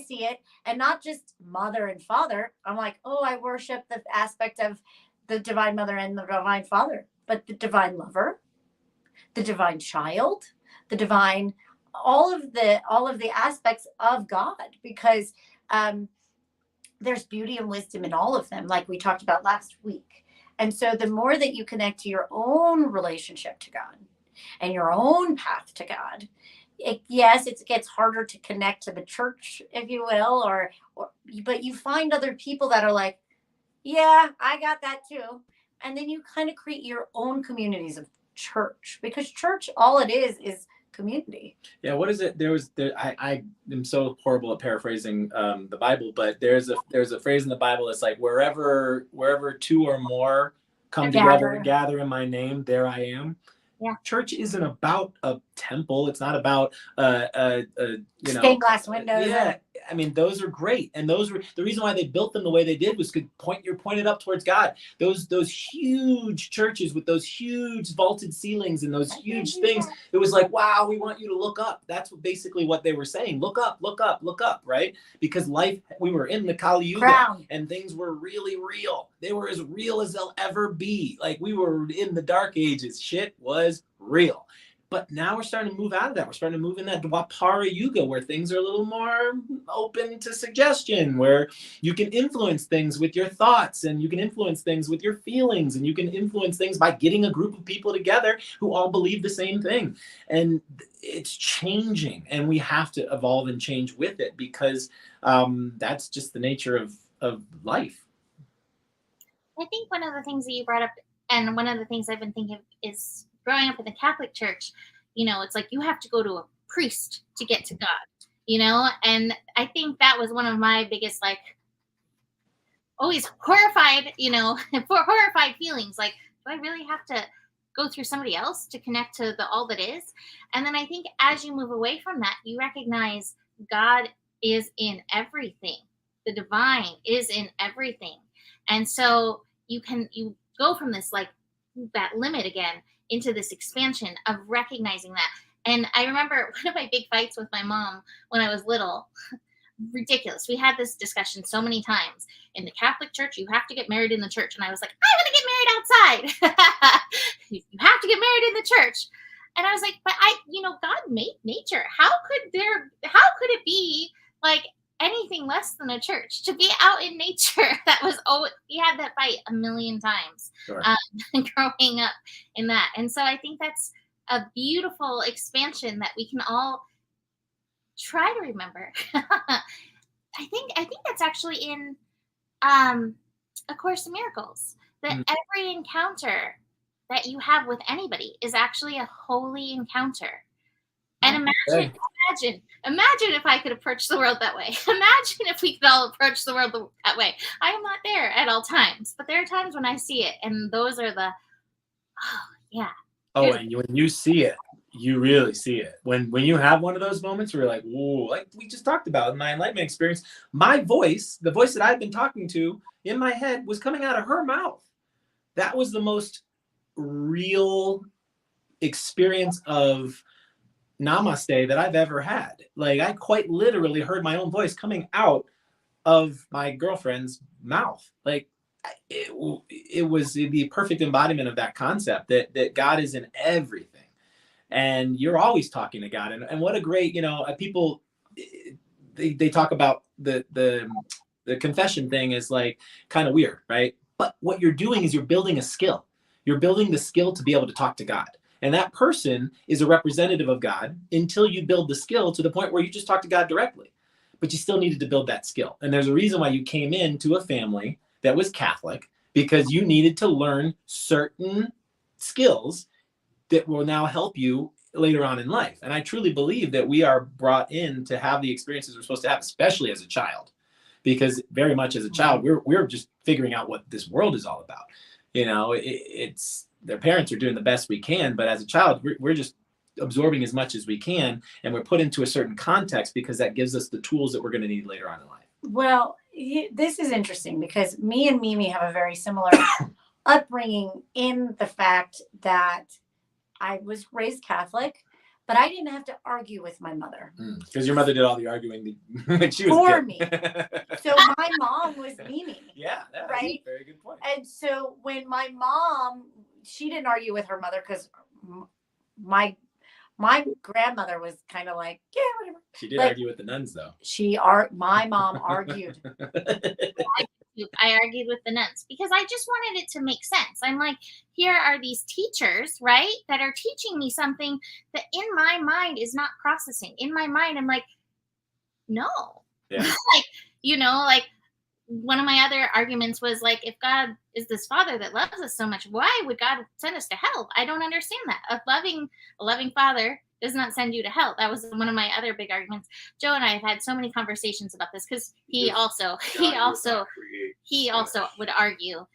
see it. And not just mother and father. I'm like, oh, I worship the aspect of the divine mother and the divine father, but the divine lover, the divine child, the divine, all of the aspects of God, because there's beauty and wisdom in all of them, like we talked about last week. And so the more that you connect to your own relationship to God and your own path to God, it gets harder to connect to the church, if you will, but you find other people that are like, yeah, I got that too. And then you kind of create your own communities of church, because church, all it is community. Yeah, what is it? I am so horrible at paraphrasing the Bible, but there's a phrase in the Bible that's like wherever two or more come together and gather in my name, there I am. Yeah. Church isn't about a temple. It's not about stained glass windows. Yeah, I mean those are great, and those were the reason why they built them the way they did was to pointed up towards God. Those huge churches with those huge vaulted ceilings and those huge things. It was like, wow, we want you to look up. That's basically what they were saying. Look up, look up, look up, right? Because we were in the Kali Yuga, and things were really real. They were as real as they'll ever be. Like we were in the dark ages. Shit was real. But now we're starting to move out of that. We're starting to move in that Dwapara Yuga where things are a little more open to suggestion, where you can influence things with your thoughts and you can influence things with your feelings and you can influence things by getting a group of people together who all believe the same thing. And it's changing and we have to evolve and change with it because that's just the nature of life. I think one of the things that you brought up and one of the things I've been thinking of is growing up in the Catholic Church, it's like you have to go to a priest to get to God, and I think that was one of my biggest, always horrified, horrified feelings. Like, do I really have to go through somebody else to connect to the all that is? And then I think as you move away from that, you recognize God is in everything. The divine is in everything. And so you go from this, that limit again, into this expansion of recognizing that. And I remember one of my big fights with my mom when I was little, ridiculous. We had this discussion so many times. In the Catholic Church, you have to get married in the church. And I was like, I want to get married outside. You have to get married in the church. And I was like, but God made nature. How could it be like anything less than a church to be out in nature? That was we had that fight a million times. Sure. Growing up in that. And so I think that's a beautiful expansion that we can all try to remember. I think that's actually in A Course in Miracles, that every encounter that you have with anybody is actually a holy encounter. And imagine if I could approach the world that way. Imagine if we could all approach the world that way. I am not there at all times, but there are times when I see it, and those are the, yeah. Oh, and when you see it, you really see it. When you have one of those moments where you're like, whoa, like we just talked about in my enlightenment experience, my voice, the voice that I've been talking to in my head was coming out of her mouth. That was the most real experience of namaste that I've ever had. Like I quite literally heard my own voice coming out of my girlfriend's mouth. Like it was the perfect embodiment of that concept that God is in everything. And you're always talking to God. And what a great, people, they talk about the confession thing is like kind of weird, right? But what you're doing is you're building a skill. You're building the skill to be able to talk to God. And that person is a representative of God until you build the skill to the point where you just talk to God directly. But you still needed to build that skill. And there's a reason why you came into a family that was Catholic, because you needed to learn certain skills that will now help you later on in life. And I truly believe that we are brought in to have the experiences we're supposed to have, especially as a child, because very much as a child, we're just figuring out what this world is all about. It's their parents are doing the best we can, but as a child, we're just absorbing as much as we can, and we're put into a certain context because that gives us the tools that we're going to need later on in life. Well, this is interesting because me and Mimi have a very similar upbringing in the fact that I was raised Catholic, but I didn't have to argue with my mother. Because your mother did all the arguing when she was for me. So my mom was Mimi. Yeah, right? Very good point. And so when my mom, she didn't argue with her mother because my grandmother was kind of like, yeah, whatever. She did argue with the nuns, though. My mom argued. I argued with the nuns because I just wanted it to make sense. I'm like, here are these teachers, right, that are teaching me something that in my mind is not processing. In my mind, I'm like, no. Yeah. like one of my other arguments was like, if God is this Father that loves us so much, why would God send us to hell? I don't understand that. A loving Father does not send you to hell. That was one of my other big arguments. Joe and I have had so many conversations about this because he also would argue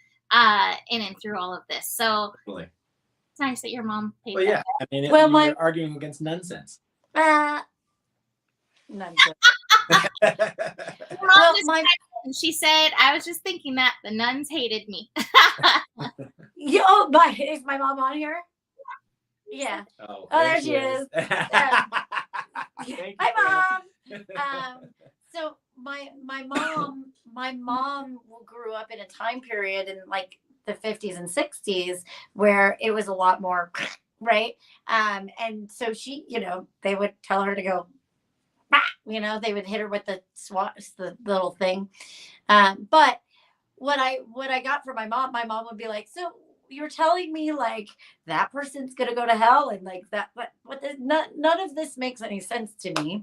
in and through all of this. So Really? it's nice that your mom paid. Well, yeah. I mean, Well, you were arguing against nonsense. Nonsense. Well, she said, I was just thinking that the nuns hated me. Is my mom on here? Yeah. Oh, there she is. Hi, Mom. So my mom grew up in a time period in like the 50s and 60s where it was a lot more, right? And so she, they would tell her to go, they would hit her with the little thing. But what I got from my mom would be like, so you're telling me like that person's going to go to hell and like that, but none of this makes any sense to me.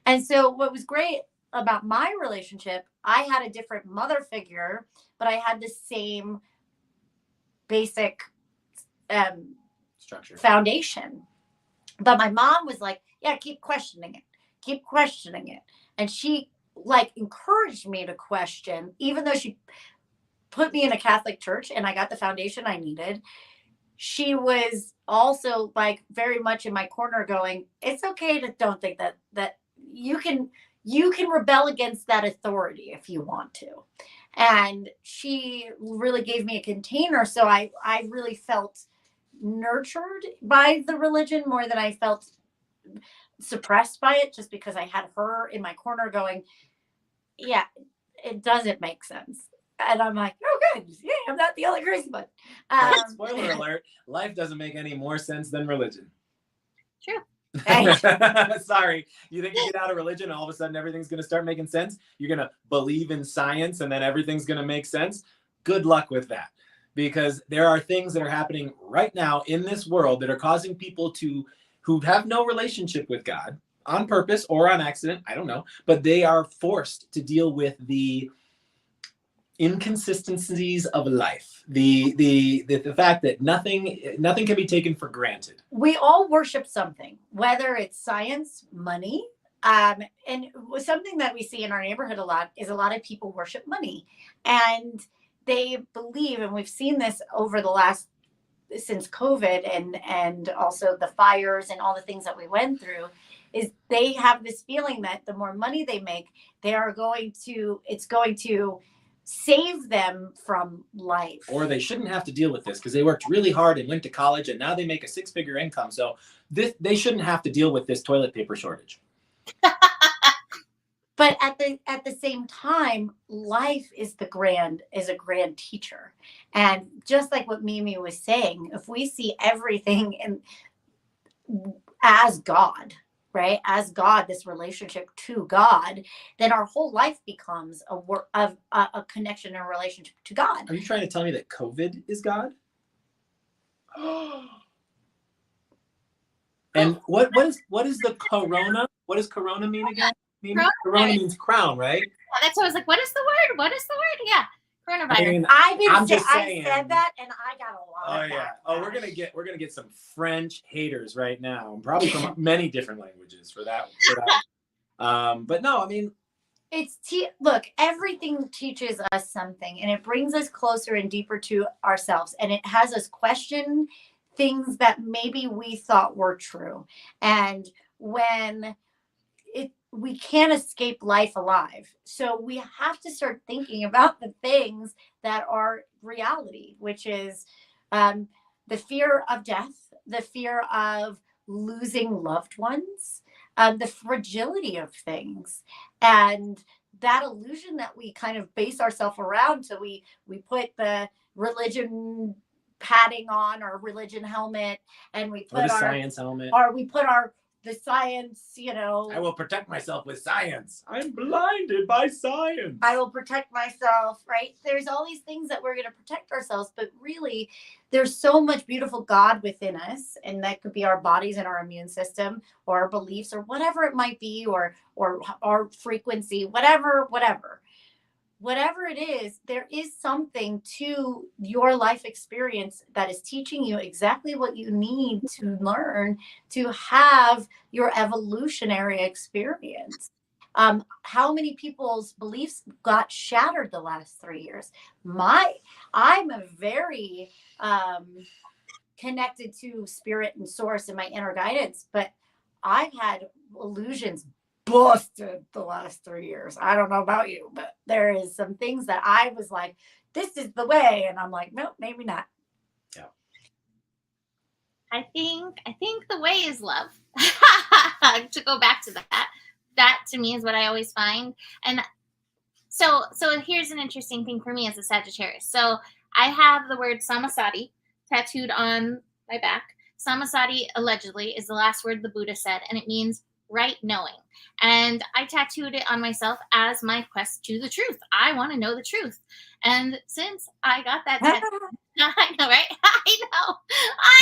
And so what was great about my relationship, I had a different mother figure, but I had the same basic structure, foundation. But my mom was like, yeah, keep questioning it. And she like encouraged me to question, even though she put me in a Catholic church and I got the foundation I needed. She was also like very much in my corner going, it's okay to don't think that you can rebel against that authority if you want to. And she really gave me a container. So I really felt nurtured by the religion more than I felt suppressed by it, just because I had her in my corner going, yeah, it doesn't make sense. And I'm like, oh, good. Yeah, I'm not the only crazy one. Spoiler alert, life doesn't make any more sense than religion. True. Sorry. You think you get out of religion and all of a sudden everything's going to start making sense? You're going to believe in science and then everything's going to make sense? Good luck with that. Because there are things that are happening right now in this world that are causing people who have no relationship with God on purpose or on accident, I don't know, but they are forced to deal with the inconsistencies of life, the fact that nothing can be taken for granted. We all worship something, whether it's science, money, and something that we see in our neighborhood a lot is a lot of people worship money, and they believe, and we've seen this over the last since COVID and also the fires and all the things that we went through, is they have this feeling that the more money they make, it's going to save them from life. Or they shouldn't have to deal with this because they worked really hard and went to college and now they make a 6-figure income. So they shouldn't have to deal with this toilet paper shortage. But at the same time, life is a grand teacher. And just like what Mimi was saying, if we see everything as God, right? As God, this relationship to God, then our whole life becomes a connection and a relationship to God. Are you trying to tell me that COVID is God? And what is the corona? What does corona mean again? Corona means crown, right? Yeah, that's why I was like, what is the word? What is the word? Yeah. Coronavirus. I said that and I got a lot of that. Oh, we're gonna get some French haters right now, probably from many different languages for that. But no, I mean, look, everything teaches us something, and it brings us closer and deeper to ourselves, and it has us question things that maybe we thought were true. And when we can't escape life alive. So we have to start thinking about the things that are reality, which is the fear of death, the fear of losing loved ones, the fragility of things, and that illusion that we kind of base ourselves around. So we put the religion padding on, our religion helmet, and we put our science helmet, or we put the science, I will protect myself with science. I'm blinded by science. I will protect myself, right? There's all these things that we're going to protect ourselves, but really there's so much beautiful God within us, and that could be our bodies and our immune system or our beliefs or whatever it might be, or our frequency, whatever. whatever it is, there is something to your life experience that is teaching you exactly what you need to learn to have your evolutionary experience. How many people's beliefs got shattered the last 3 years? I'm a very connected to spirit and source and my inner guidance, but I've had illusions busted the last 3 years. I don't know about you, but there is some things that I was like, this is the way. And I'm like, nope, maybe not. Yeah. I think the way is love. To go back to that to me is what I always find. And so here's an interesting thing for me as a Sagittarius. So I have the word samasati tattooed on my back. Samasati allegedly is the last word the Buddha said, and it means right knowing. And I tattooed it on myself as my quest to the truth. I want to know the truth. And since I got that tattoo, I know, right? I know.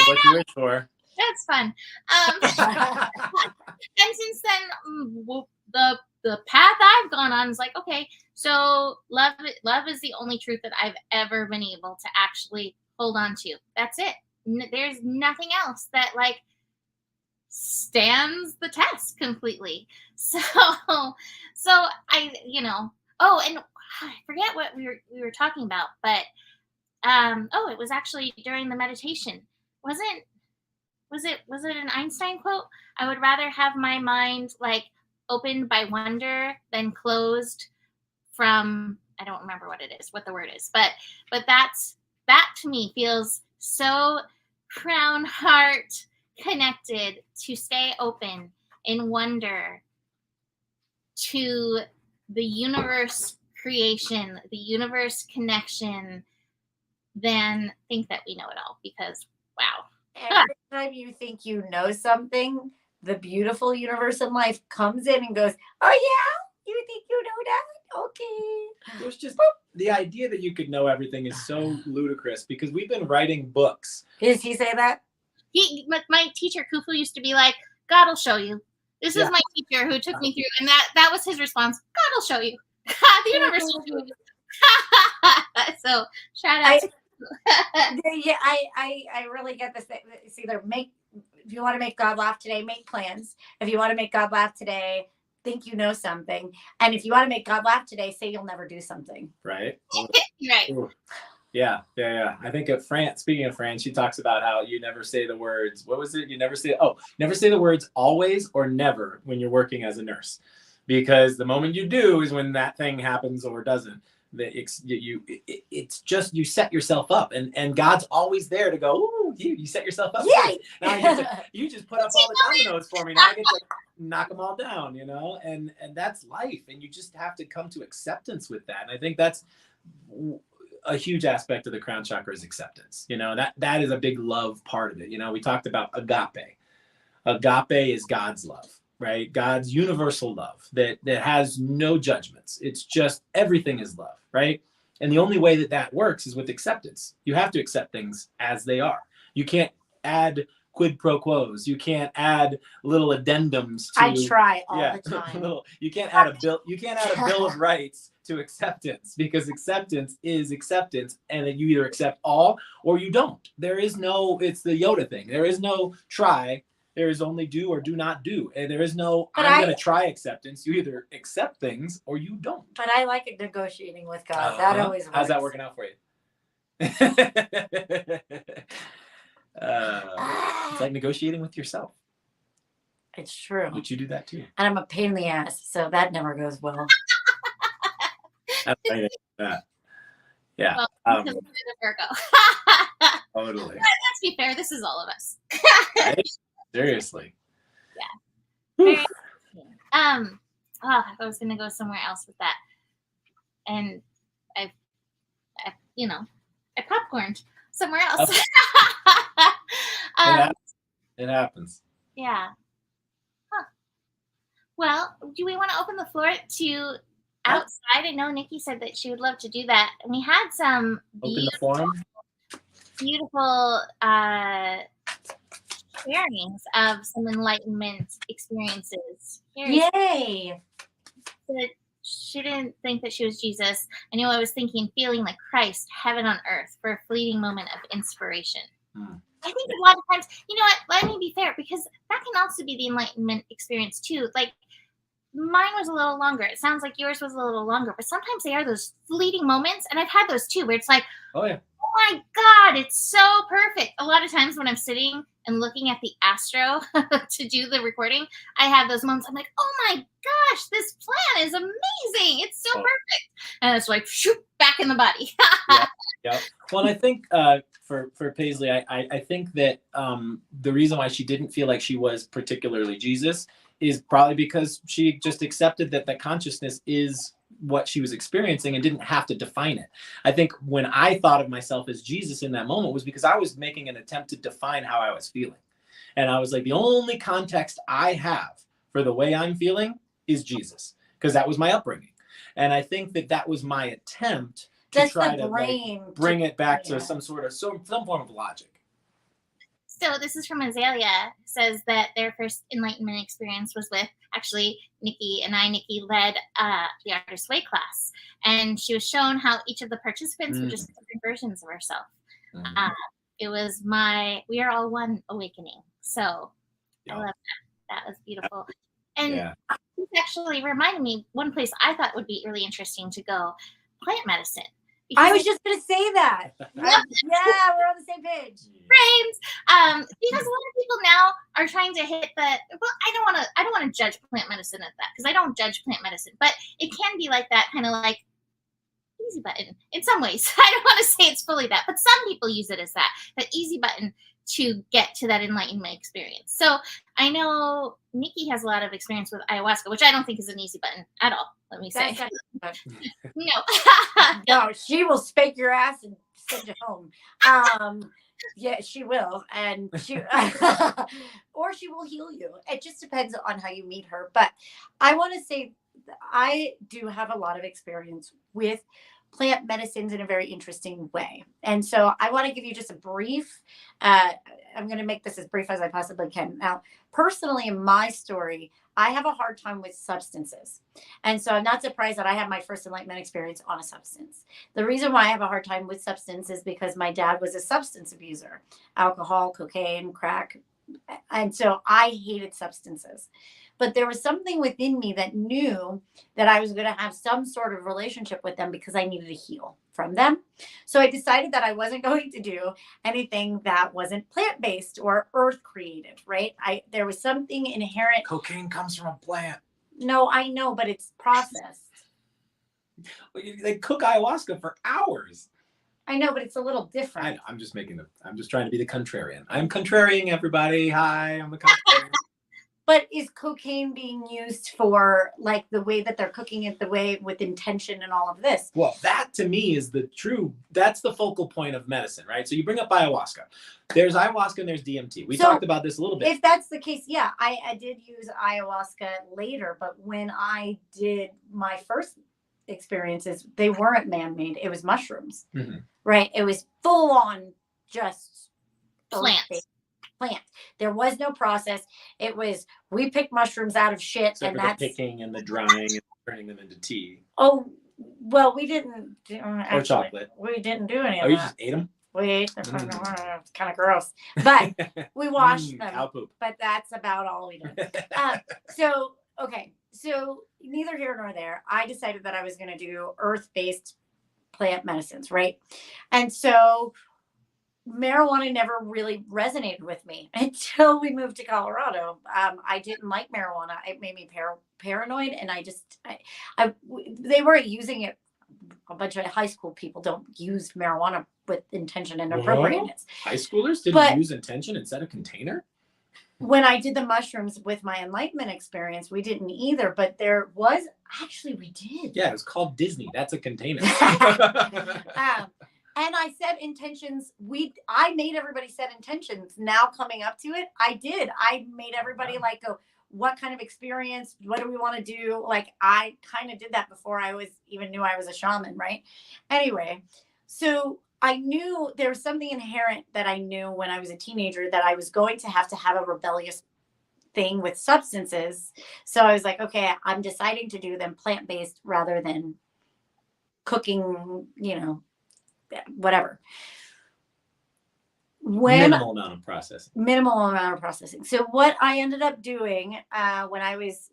What you wish for? That's fun. And since then, the path I've gone on is like, okay, so love is the only truth that I've ever been able to actually hold on to. That's it. There's nothing else that like stands the test completely. So I, oh, and I forget what we were talking about, but it was actually during the meditation. Was it an Einstein quote? I would rather have my mind like opened by wonder than closed from, I don't remember what the word is, but that to me feels so crown heart connected to stay open in wonder to the universe creation, the universe connection, than think that we know it all, because wow. Every time you think you know something, the beautiful universe in life comes in and goes, oh yeah, you think you know that? Okay. There's just the idea that you could know everything is so ludicrous, because we've been writing books. Does he say that? My teacher Kufu used to be like, God will show you. This is my teacher who took me through, and that was his response. God will show you. The universe will show you. So shout out to yeah, I really get this. It's either if you want to make God laugh today, make plans. If you want to make God laugh today, think you know something. And if you want to make God laugh today, say you'll never do something. Right. Right. Ooh. Yeah. I think speaking of France, she talks about how you never say the words. What was it? You never say the words always or never when you're working as a nurse, because the moment you do is when that thing happens or doesn't. It's just you set yourself up, and God's always there to go, ooh, you set yourself up. Yeah. Now you just put up all the dominoes for me. Now I get to knock them all down, and that's life, and you just have to come to acceptance with that. And I think that's a huge aspect of the crown chakra is acceptance. That is a big love part of it. We talked about agape. Agape is God's love. Right? God's universal love that has no judgments. It's just everything is love, right? And the only way that works is with acceptance. You have to accept things as they are. You can't add quid pro quos. You can't add little addendums to. I try all the time. You can't add a bill. You can't add a bill of rights to acceptance, because acceptance is acceptance, and then you either accept all or you don't. There is no. It's the Yoda thing. There is no try. There is only do or do not do. And there is no, I'm going to try acceptance. You either accept things or you don't. But I like it negotiating with God. That always works. How's that working out for you? It's like negotiating with yourself. It's true. Would you do that too? And I'm a pain in the ass, so that never goes well. Yeah. Well, because Virgo. Totally. Let's be fair. This is all of us. Right? Seriously. Yeah. I was gonna go somewhere else with that, and I popcorned somewhere else. It happens. Yeah. Huh. Well, do we want to open the floor to outside? I know Nikki said that she would love to do that, and we had some beautiful sharings of some enlightenment experiences. Yay! The she didn't think that she was Jesus. I knew I was thinking, feeling like Christ, heaven on earth, for a fleeting moment of inspiration. I think a lot of times, you know what, let me be fair, because that can also be the enlightenment experience too. Like, mine was a little longer. It sounds like yours was a little longer, but sometimes they are those fleeting moments. And I've had those too, where it's like, Oh yeah. oh my God, it's so perfect. A lot of times when I'm sitting and looking at the astro to do the recording, I have those moments. I'm like, oh my gosh, this plan is amazing. It's so perfect. And it's like, shoot, back in the body. Yeah. Well, and I think for Paisley, I think that the reason why she didn't feel like she was particularly Jesus is probably because she just accepted that the consciousness is what she was experiencing and didn't have to define it. I think when I thought of myself as Jesus in that moment was because I was making an attempt to define how I was feeling. And I was like, the only context I have for the way I'm feeling is Jesus, because that was my upbringing. And I think that was my attempt to try to bring it back to some form of logic. So this is from Azalea, says that their first enlightenment experience was with, actually, Nikki and I. Nikki led the Artist Way class, and she was shown how each of the participants were just different versions of herself. It was we are all one awakening. So I love that. That was beautiful. And this actually reminded me, one place I thought would be really interesting to go, plant medicine. I was just going to say that. Yeah, we're on the same page. Brains. Because a lot of people now are trying to hit I don't want to judge plant medicine at that, because I don't judge plant medicine, but it can be like that, kind of like easy button in some ways. I don't want to say it's fully that, but some people use it as that easy button to get to that enlightenment experience. So I know Nikki has a lot of experience with ayahuasca, which I don't think is an easy button at all. Let me say. No, she will spank your ass and send you home. Yeah, she will, and she or she will heal you. It just depends on how you meet her. But I want to say, I do have a lot of experience with plant medicines in a very interesting way. And so I want to give you just a brief, I'm going to make this as brief as I possibly can. Now, personally, in my story, I have a hard time with substances. And so I'm not surprised that I had my first enlightenment experience on a substance. The reason why I have a hard time with substance is because my dad was a substance abuser, alcohol, cocaine, crack. And so I hated substances. But there was something within me that knew that I was going to have some sort of relationship with them because I needed to heal from them. So I decided that I wasn't going to do anything that wasn't plant-based or earth created, right? There was something inherent. Cocaine comes from a plant. No, I know, but it's processed. They cook ayahuasca for hours. I know, but it's a little different. I know. I'm just trying to be the contrarian. I'm contrarian, everybody. Hi, I'm the contrarian. But is cocaine being used for like the way that they're cooking it, the way with intention and all of this? Well, that to me is that's the focal point of medicine, right? So you bring up ayahuasca. There's ayahuasca and there's DMT. We talked about this a little bit. If that's the case, yeah, I did use ayahuasca later, but when I did my first experiences, they weren't man-made. It was mushrooms, right? It was full on just plant. There was no process. It was, we picked mushrooms out of shit. Except and for that's the picking and the drying and turning them into tea. Oh, well, we didn't do or chocolate. We didn't do any of that. Oh, you just ate them? We ate them. It's kind of gross. But we washed them. Cow poop. But that's about all we did. So neither here nor there. I decided that I was going to do earth-based plant medicines, right? And so marijuana never really resonated with me until we moved to Colorado. I didn't like marijuana. It made me paranoid, and they weren't using it. A bunch of high school people don't use marijuana with intention and appropriateness. High schoolers didn't use intention instead of container? When I did the mushrooms with my enlightenment experience, we didn't either, but we did. Yeah, it was called Disney. That's a container. And I set intentions. I made everybody set intentions. Now coming up to it, I did. I made everybody go, what kind of experience? What do we want to do? Like, I kind of did that before I even knew I was a shaman, right? Anyway, so I knew there was something inherent that I knew when I was a teenager that I was going to have a rebellious thing with substances. So I was like, okay, I'm deciding to do them plant-based rather than cooking, you know, whatever. Minimal amount of processing. So what I ended up doing when I was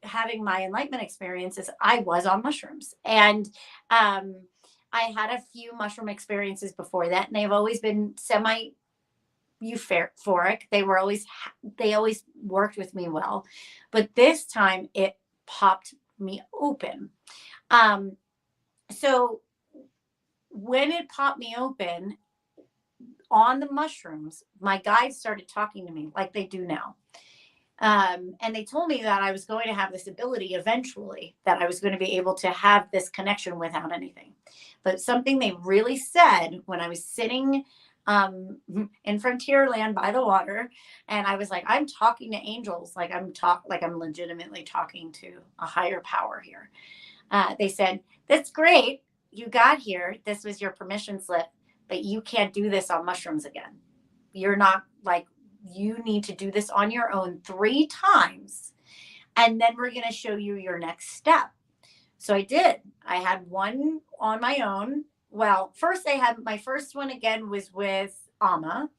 having my enlightenment experience is I was on mushrooms, and I had a few mushroom experiences before that, and they've always been semi euphoric. They always worked with me well, but this time it popped me open. So when it popped me open on the mushrooms, my guides started talking to me like they do now. And they told me that I was going to have this ability eventually, that I was going to be able to have this connection without anything. But something they really said when I was sitting in Frontierland by the water, and I was like, I'm talking to angels, like I'm legitimately talking to a higher power here. They said, that's great. You got here. This was your permission slip, but you can't do this on mushrooms again. You're not like, you need to do this on your own 3 times. And then we're going to show you your next step. So I did. I had one on my own. Well, first I had my first one again was with Amma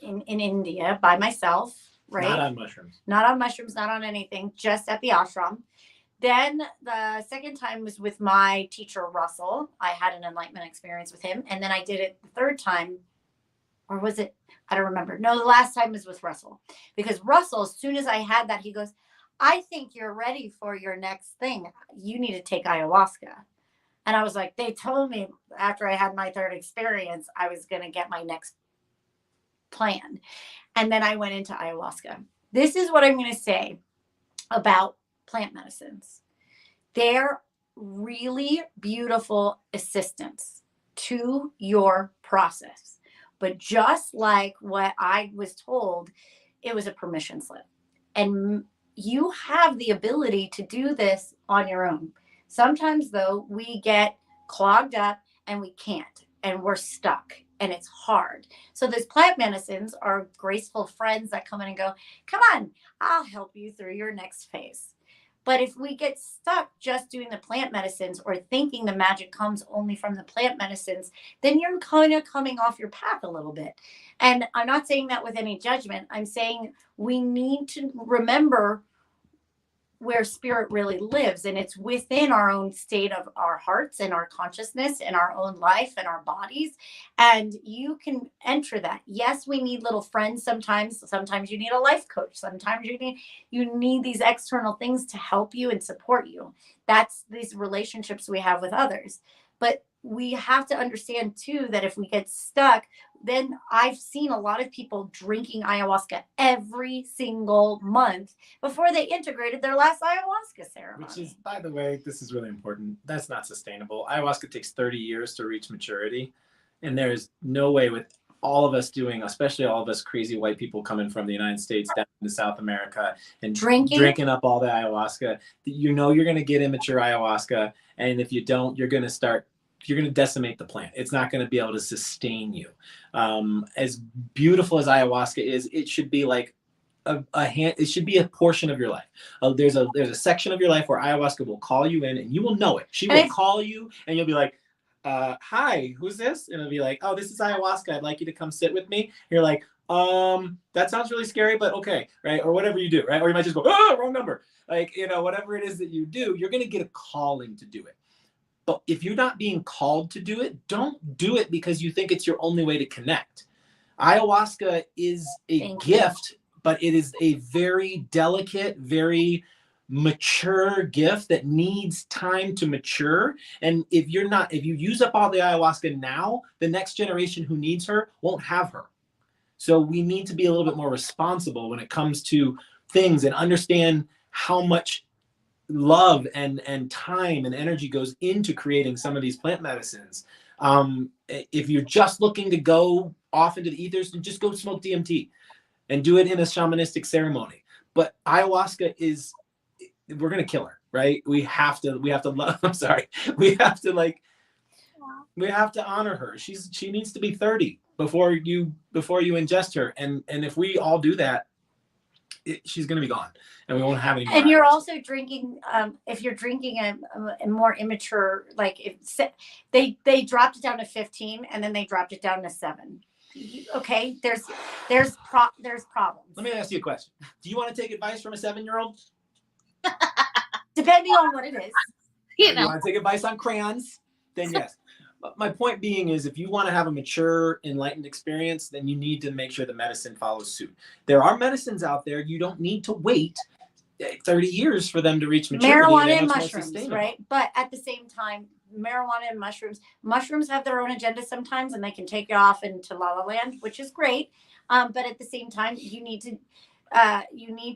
in India by myself, right? Not on mushrooms. Not on mushrooms, not on anything, just at the ashram. Then the second time was with my teacher, Russell. I had an enlightenment experience with him. And then I did it the third time, or was it? I don't remember. No, the last time was with Russell. Because Russell, as soon as I had that, he goes, I think you're ready for your next thing. You need to take ayahuasca. And I was like, they told me after I had my third experience, I was going to get my next plan. And then I went into ayahuasca. This is what I'm going to say about plant medicines. They're really beautiful assistants to your process. But just like what I was told, it was a permission slip. And you have the ability to do this on your own. Sometimes, though, we get clogged up and we can't, and we're stuck, and it's hard. So those plant medicines are graceful friends that come in and go, come on, I'll help you through your next phase. But if we get stuck just doing the plant medicines or thinking the magic comes only from the plant medicines, then you're kind of coming off your path a little bit. And I'm not saying that with any judgment. I'm saying we need to remember where spirit really lives, and it's within our own state of our hearts and our consciousness and our own life and our bodies, and you can enter that. Yes, we need little friends sometimes you need a life coach, sometimes you need these external things to help you and support you. That's these relationships we have with others. But we have to understand too that if we get stuck, then I've seen a lot of people drinking ayahuasca every single month before they integrated their last ayahuasca ceremony. Which is, by the way, this is really important. That's not sustainable. Ayahuasca takes 30 years to reach maturity. And there's no way with all of us doing, especially all of us crazy white people coming from the United States down to South America and drinking up all the ayahuasca, you know you're going to get immature ayahuasca. And if you don't, you're going to decimate the plant. It's not going to be able to sustain you. As beautiful as ayahuasca is, it should be like it should be a portion of your life. There's a section of your life where ayahuasca will call you in and you will know it. She will call you and you'll be like, hi, who's this? And it'll be like, oh, this is ayahuasca. I'd like you to come sit with me. You're like, that sounds really scary, but okay, right? Or whatever you do, right? Or you might just go, oh, wrong number. Like, whatever it is that you do, you're going to get a calling to do it. But if you're not being called to do it, don't do it because you think it's your only way to connect. Ayahuasca is a gift, but it is a very delicate, very mature gift that needs time to mature. And if you use up all the ayahuasca now, the next generation who needs her won't have her. So we need to be a little bit more responsible when it comes to things and understand how much love and time and energy goes into creating some of these plant medicines. If you're just looking to go off into the ethers, then just go smoke DMT and do it in a shamanistic ceremony. But ayahuasca we're going to kill her, right? We have to love, I'm sorry. We have to honor her. She needs to be 30 before you ingest her. And if we all do that, she's going to be gone, and we won't have any more. And you're hours. also drinking, if you're drinking a more immature, like if they dropped it down to 15 and then they dropped it down to 7. Okay, there's problems. Let me ask you a question. Do you want to take advice from a 7-year-old? Depending on what it is. You You know, want to take advice on crayons? Then yes. But my point being is, if you want to have a mature, enlightened experience, then you need to make sure the medicine follows suit. There are medicines out there. You don't need to wait 30 years for them to reach maturity. Marijuana and mushrooms, right? But at the same time, marijuana and mushrooms have their own agenda sometimes, and they can take you off into la la land, which is great. But at the same time, you need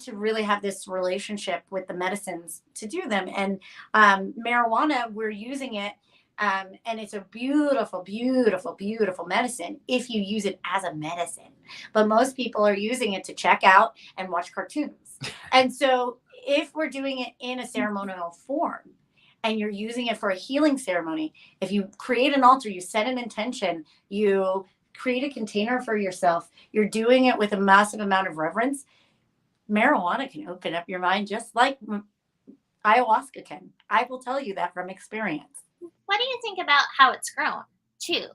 to really have this relationship with the medicines to do them. And marijuana, we're using it, and it's a beautiful, beautiful, beautiful medicine if you use it as a medicine. But most people are using it to check out and watch cartoons. And so if we're doing it in a ceremonial form and you're using it for a healing ceremony, if you create an altar, you set an intention, you create a container for yourself, you're doing it with a massive amount of reverence, marijuana can open up your mind just like ayahuasca can. I will tell you that from experience. what do you think about how it's grown too?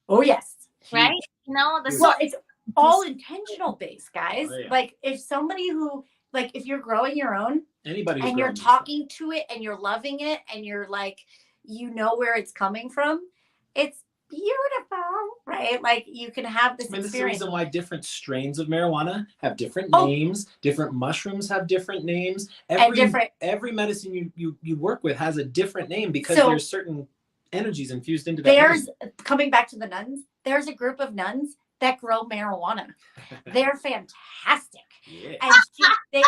Oh, yes. Right? You know, the Well, it's all intentional based, guys. Oh, yeah. Like if somebody who, like if you're growing your own Anybody and you're talking to it and you're loving it and you're like, you know where it's coming from, it's beautiful, right? Like you can have this This is the experience. reason why different strains of marijuana have different names. Different mushrooms have different names. Every medicine you work with has a different name because there's certain energies infused into that. Coming back to the nuns, there's a group of nuns that grow marijuana. They're fantastic. Yeah. And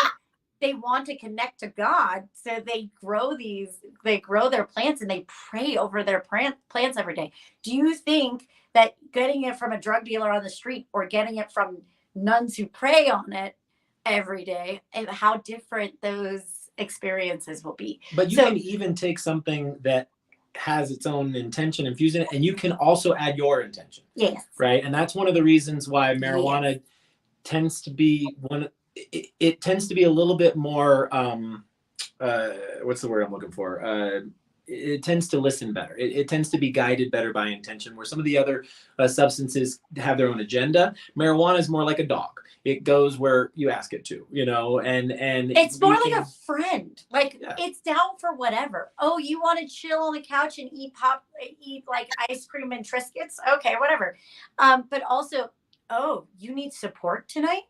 they want to connect to God, so they grow their plants and they pray over their plants every day. Do you think that getting it from a drug dealer on the street or getting it from nuns who pray on it every day, and how different those experiences will be? But you can even take something that has its own intention infused in it, and you can also add your intention. Yes. Right. And that's one of the reasons why marijuana tends to be it tends to be a little bit more what's the word I'm looking for? It tends to listen better. It tends to be guided better by intention, where some of the other substances have their own agenda. Marijuana is more like a dog. It goes where you ask it to, you know, and it's more like a friend. Like it's down for whatever. Oh, you want to chill on the couch and eat like ice cream and Triscuits? Okay, whatever. But also, oh, you need support tonight?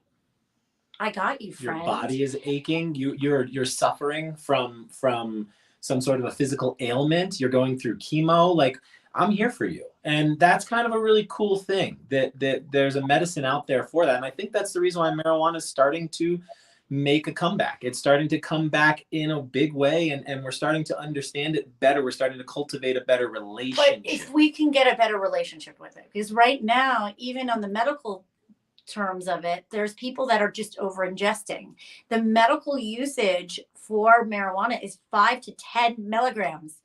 I got you, friend. Your body is aching. You're suffering from some sort of a physical ailment. You're going through chemo. Like, I'm here for you. And that's kind of a really cool thing that there's a medicine out there for that. And I think that's the reason why marijuana is starting to make a comeback. It's starting to come back in a big way, and we're starting to understand it better. We're starting to cultivate a better relationship. But if we can get a better relationship with it, because right now, even on the medical terms of it, there's people that are just over ingesting. The medical usage for marijuana is 5 to 10 milligrams.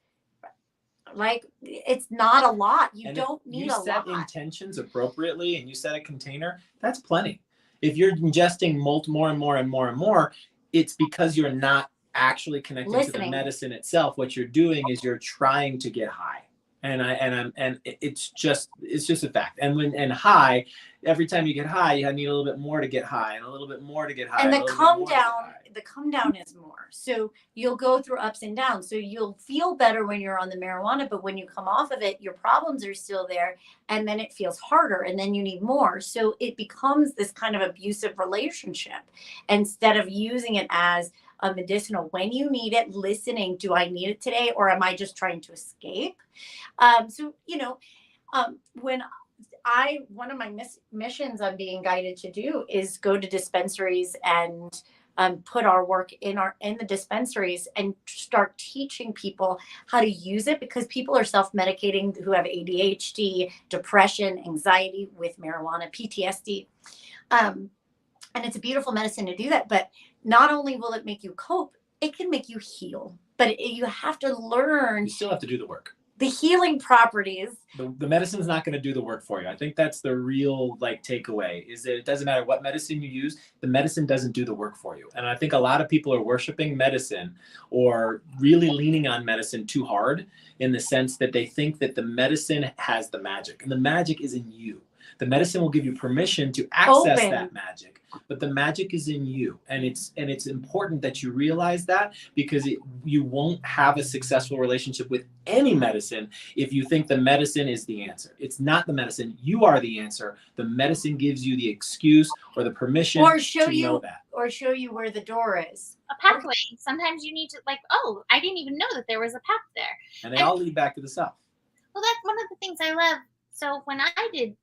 Like, it's not a lot. You don't need a lot. You set intentions appropriately and you set a container, that's plenty. If you're ingesting more and more and more and more, it's because you're not actually connecting to the medicine itself. What you're doing is you're trying to get high. And it's just a fact. And high, every time you get high, you need a little bit more to get high, and a little bit more to get high. And the come down is more. So you'll go through ups and downs. So you'll feel better when you're on the marijuana, but when you come off of it, your problems are still there, and then it feels harder, and then you need more. So it becomes this kind of abusive relationship instead of using it as a medicinal when you need it, listening, do I need it today, or am I just trying to escape? So, you know, when one of my missions I'm being guided to do is go to dispensaries and put our work in the dispensaries and start teaching people how to use it, because people are self-medicating who have ADHD, depression, anxiety with marijuana, PTSD. And it's a beautiful medicine to do that. But not only will it make you cope, it can make you heal. But you have to learn. You still have to do the work. the healing properties. The medicine's not going to do the work for you. I think that's the real like takeaway, is that it doesn't matter what medicine you use, the medicine doesn't do the work for you. And I think a lot of people are worshiping medicine or really leaning on medicine too hard, in the sense that they think that the medicine has the magic, and the magic is in you. The medicine will give you permission to access that magic, but the magic is in you. And it's important that you realize that, because you won't have a successful relationship with any medicine if you think the medicine is the answer. It's not the medicine. You are the answer. The medicine gives you the excuse or the permission Or show to know that. Or show you where the door is. A pathway. Sometimes you need to like, oh, I didn't even know that there was a path there. And they all lead back to the self. Well, that's one of the things I love. So when I did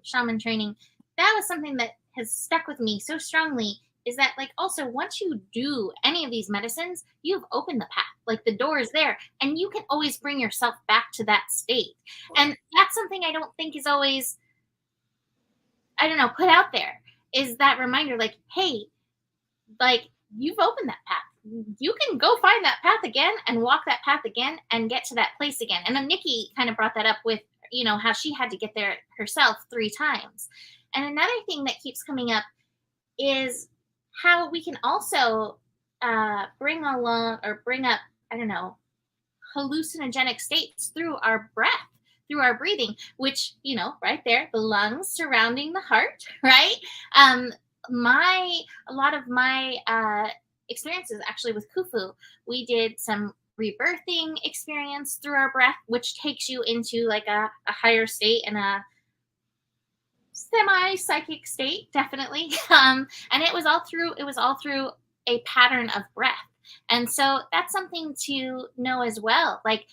shaman training, that was something that has stuck with me so strongly, is that like also once you do any of these medicines, you've opened the path, like the door is there, and you can always bring yourself back to that state. And that's something I don't think is always, I don't know, put out there, is that reminder, like, hey, like you've opened that path. You can go find that path again and walk that path again and get to that place again. And then Nikki kind of brought that up with, you know, how she had to get there herself 3 times. And another thing that keeps coming up is how we can also bring up, I don't know, hallucinogenic states through our breath, through our breathing, which, you know, right there, the lungs surrounding the heart, right? A lot of my experiences actually with Khufu, we did some rebirthing experience through our breath, which takes you into like a higher state and a semi-psychic state, definitely. And it was all through a pattern of breath. And so that's something to know as well. Like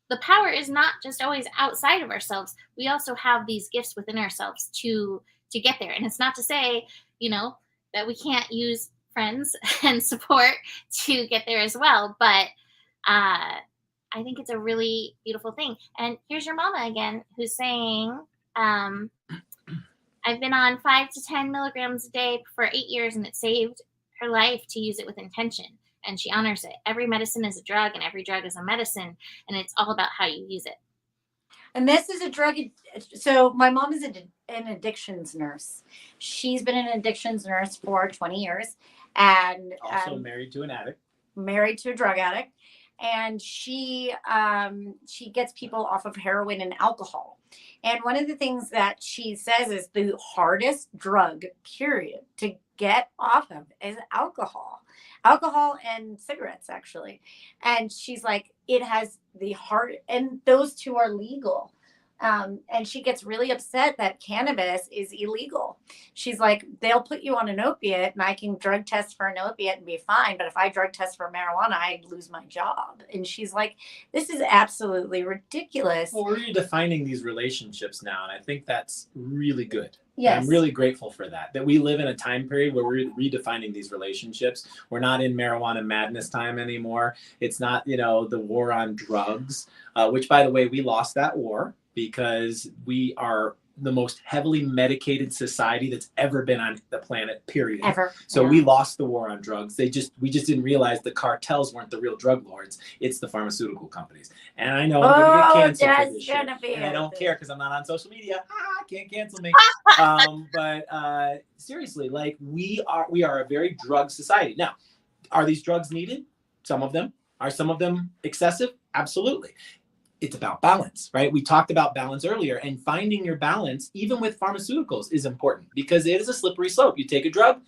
the power is not just always outside of ourselves. We also have these gifts within ourselves to get there. And it's not to say, you know, that we can't use friends and support to get there as well. But I think it's a really beautiful thing. And here's your mama again, who's saying, I've been on 5 to 10 milligrams a day for 8 years, and it saved her life to use it with intention. And she honors it. Every medicine is a drug, and every drug is a medicine, and it's all about how you use it. And this is a drug. So my mom is an addictions nurse. She's been an addictions nurse for 20 years. And also married to an addict. Married to a drug addict. And she gets people off of heroin and alcohol. And one of the things that she says is the hardest drug, period, to get off of is alcohol and cigarettes, actually. And she's like, it has the hard, and those two are legal. And she gets really upset that cannabis is illegal. She's like, they'll put you on an opiate and I can drug test for an opiate and be fine. But if I drug test for marijuana, I'd lose my job. And she's like, this is absolutely ridiculous. Well, we're redefining these relationships now. And I think that's really good. Yes. I'm really grateful for that we live in a time period where we're redefining these relationships. We're not in marijuana madness time anymore. It's not, you know, the war on drugs, which, by the way, we lost that war because we are the most heavily medicated society that's ever been on the planet, period. Ever. So we lost the war on drugs. We just didn't realize the cartels weren't the real drug lords. It's the pharmaceutical companies. And I know I'm going to get canceled for this shit. And I don't care because I'm not on social media. Can't cancel me. But seriously, like we are a very drug society. Now, are these drugs needed? Some of them. Are some of them excessive? Absolutely. It's about balance, right? We talked about balance earlier, and finding your balance, even with pharmaceuticals, is important because it is a slippery slope. You take a drug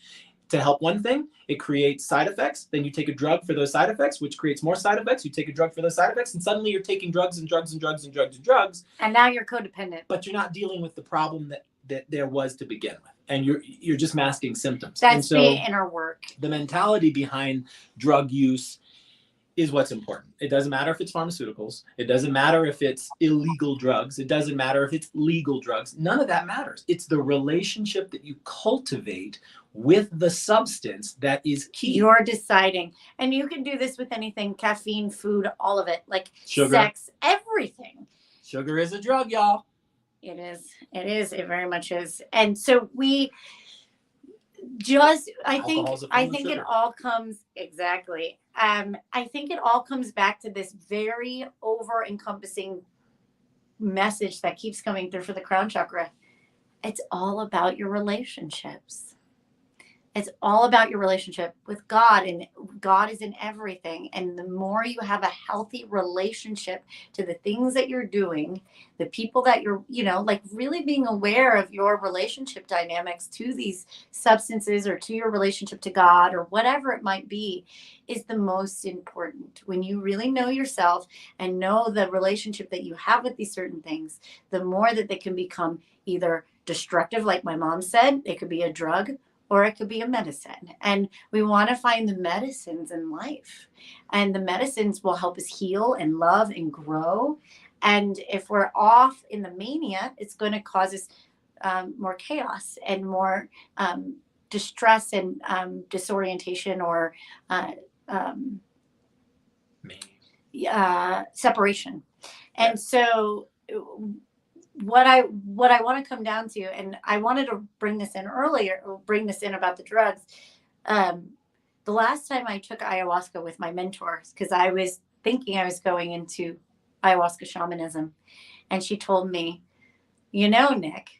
to help one thing, it creates side effects. Then you take a drug for those side effects, which creates more side effects. You take a drug for those side effects, and suddenly you're taking drugs and drugs and drugs and drugs and drugs. And now you're codependent. But you're not dealing with the problem that there was to begin with. And you're just masking symptoms. That's the inner work. The mentality behind drug use is what's important. It doesn't matter if it's pharmaceuticals. It doesn't matter if it's illegal drugs. It doesn't matter if it's legal drugs. None of that matters. It's the relationship that you cultivate with the substance that is key. You're deciding. And you can do this with anything, caffeine, food, all of it, like sugar, sex, everything. Sugar is a drug, y'all. It is. It is. It very much is. And so I think Alcohol's a form of it sugar. all comes exactly. I think it all comes back to this very over encompassing message that keeps coming through for the crown chakra. It's all about your relationships. It's all about your relationship with God, and God is in everything. And the more you have a healthy relationship to the things that you're doing, the people that you're, like really being aware of your relationship dynamics to these substances or to your relationship to God or whatever it might be, is the most important. When you really know yourself and know the relationship that you have with these certain things, the more that they can become either destructive, like my mom said, it could be a drug, or it could be a medicine. And we want to find the medicines in life. And the medicines will help us heal and love and grow. And if we're off in the mania, it's going to cause us more chaos and more distress and disorientation or separation. And so what I want to come down to, and I wanted to bring this in about the drugs. The last time I took ayahuasca with my mentors, because I was thinking I was going into ayahuasca shamanism, and she told me, Nick,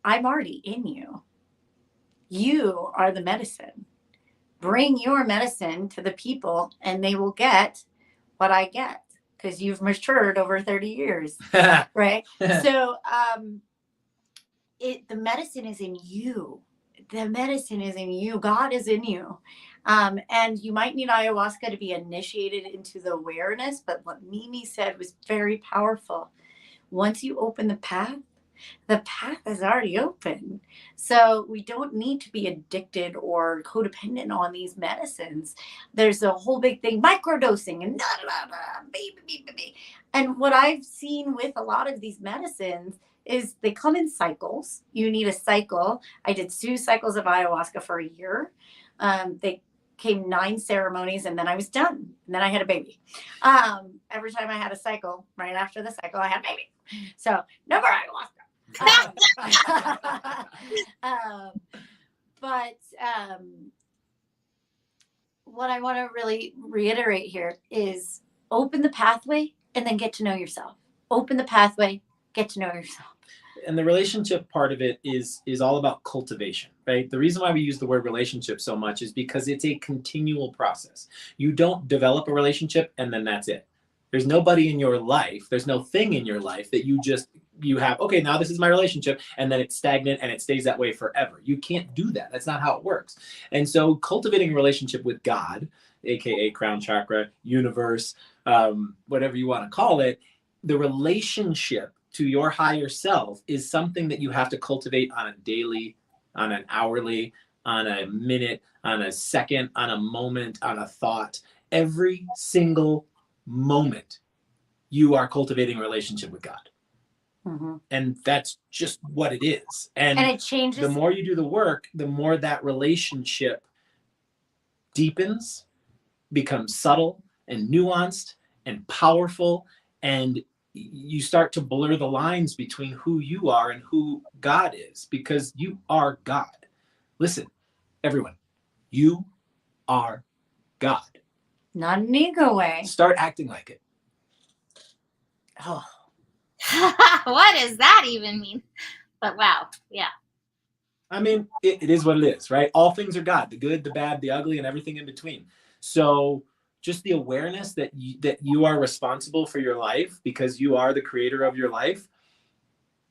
I'm already in you. You are the medicine. Bring your medicine to the people, and they will get what I get, because you've matured over 30 years, right? So the medicine is in you. The medicine is in you. God is in you. And you might need ayahuasca to be initiated into the awareness, but what Mimi said was very powerful. Once you open the path is already open. So we don't need to be addicted or codependent on these medicines. There's a whole big thing, microdosing and baby. And what I've seen with a lot of these medicines is they come in cycles. You need a cycle. I did 2 cycles of ayahuasca for a year. They came 9 ceremonies, and then I was done. And then I had a baby. Every time I had a cycle, right after the cycle, I had a baby. So no more ayahuasca. But what I want to really reiterate here is open the pathway and then get to know yourself. Open the pathway, get to know yourself. And the relationship part of it is all about cultivation, right? The reason why we use the word relationship so much is because it's a continual process. You don't develop a relationship and then that's it. There's nobody in your life, there's no thing in your life that you have, okay, now this is my relationship, and then it's stagnant and it stays that way forever. You can't do that. That's not how it works. And so cultivating a relationship with God, aka crown chakra, universe, whatever you want to call it, the relationship to your higher self is something that you have to cultivate on a daily, on an hourly, on a minute, on a second, on a moment, on a thought. Every single moment you are cultivating a relationship with God. Mm-hmm. And that's just what it is. And it changes. The more you do the work, the more that relationship deepens, becomes subtle and nuanced and powerful, and you start to blur the lines between who you are and who God is, because you are God. Listen, everyone, you are God. Not an ego way. Start acting like it. Oh. What does that even mean? But wow, yeah. I mean, it is what it is, right? All things are God, the good, the bad, the ugly, and everything in between. So just the awareness that you are responsible for your life because you are the creator of your life,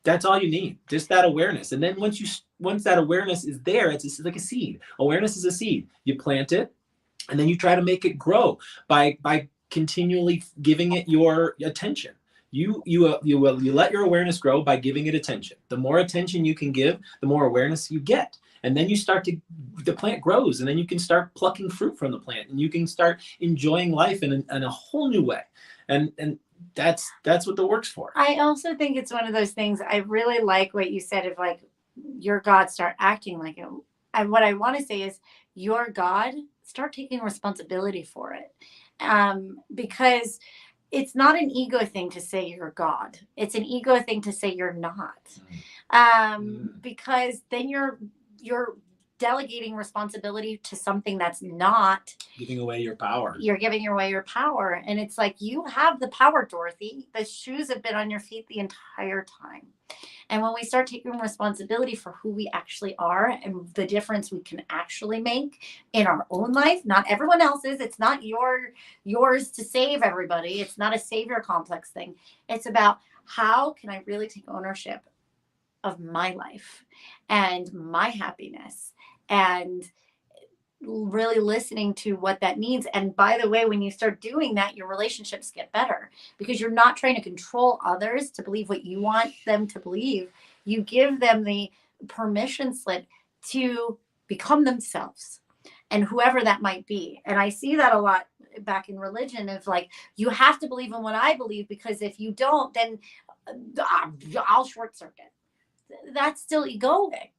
that's all you need. Just that awareness. And then once that awareness is there, it's like a seed. Awareness is a seed. You plant it, and then you try to make it grow by continually giving it your attention. You let your awareness grow by giving it attention. The more attention you can give, the more awareness you get. And then the plant grows, and then you can start plucking fruit from the plant, and you can start enjoying life in a whole new way. And that's what the work's for. I also think it's one of those things. I really like what you said of like, your God, start acting like it. And what I want to say is, your God, start taking responsibility for it. Because it's not an ego thing to say you're God. It's an ego thing to say you're not. Because then you're delegating responsibility to something that's not giving away your power. You're giving away your power. And it's like, you have the power, Dorothy. The shoes have been on your feet the entire time. And when we start taking responsibility for who we actually are and the difference we can actually make in our own life, not everyone else's, it's not yours to save everybody. It's not a savior complex thing. It's about, how can I really take ownership of my life and my happiness, and really listening to what that means. And by the way, when you start doing that, your relationships get better, because you're not trying to control others to believe what you want them to believe. You give them the permission slip to become themselves, and whoever that might be. And I see that a lot back in religion, of like, you have to believe in what I believe, because if you don't, then I'll short circuit. That's still egoic.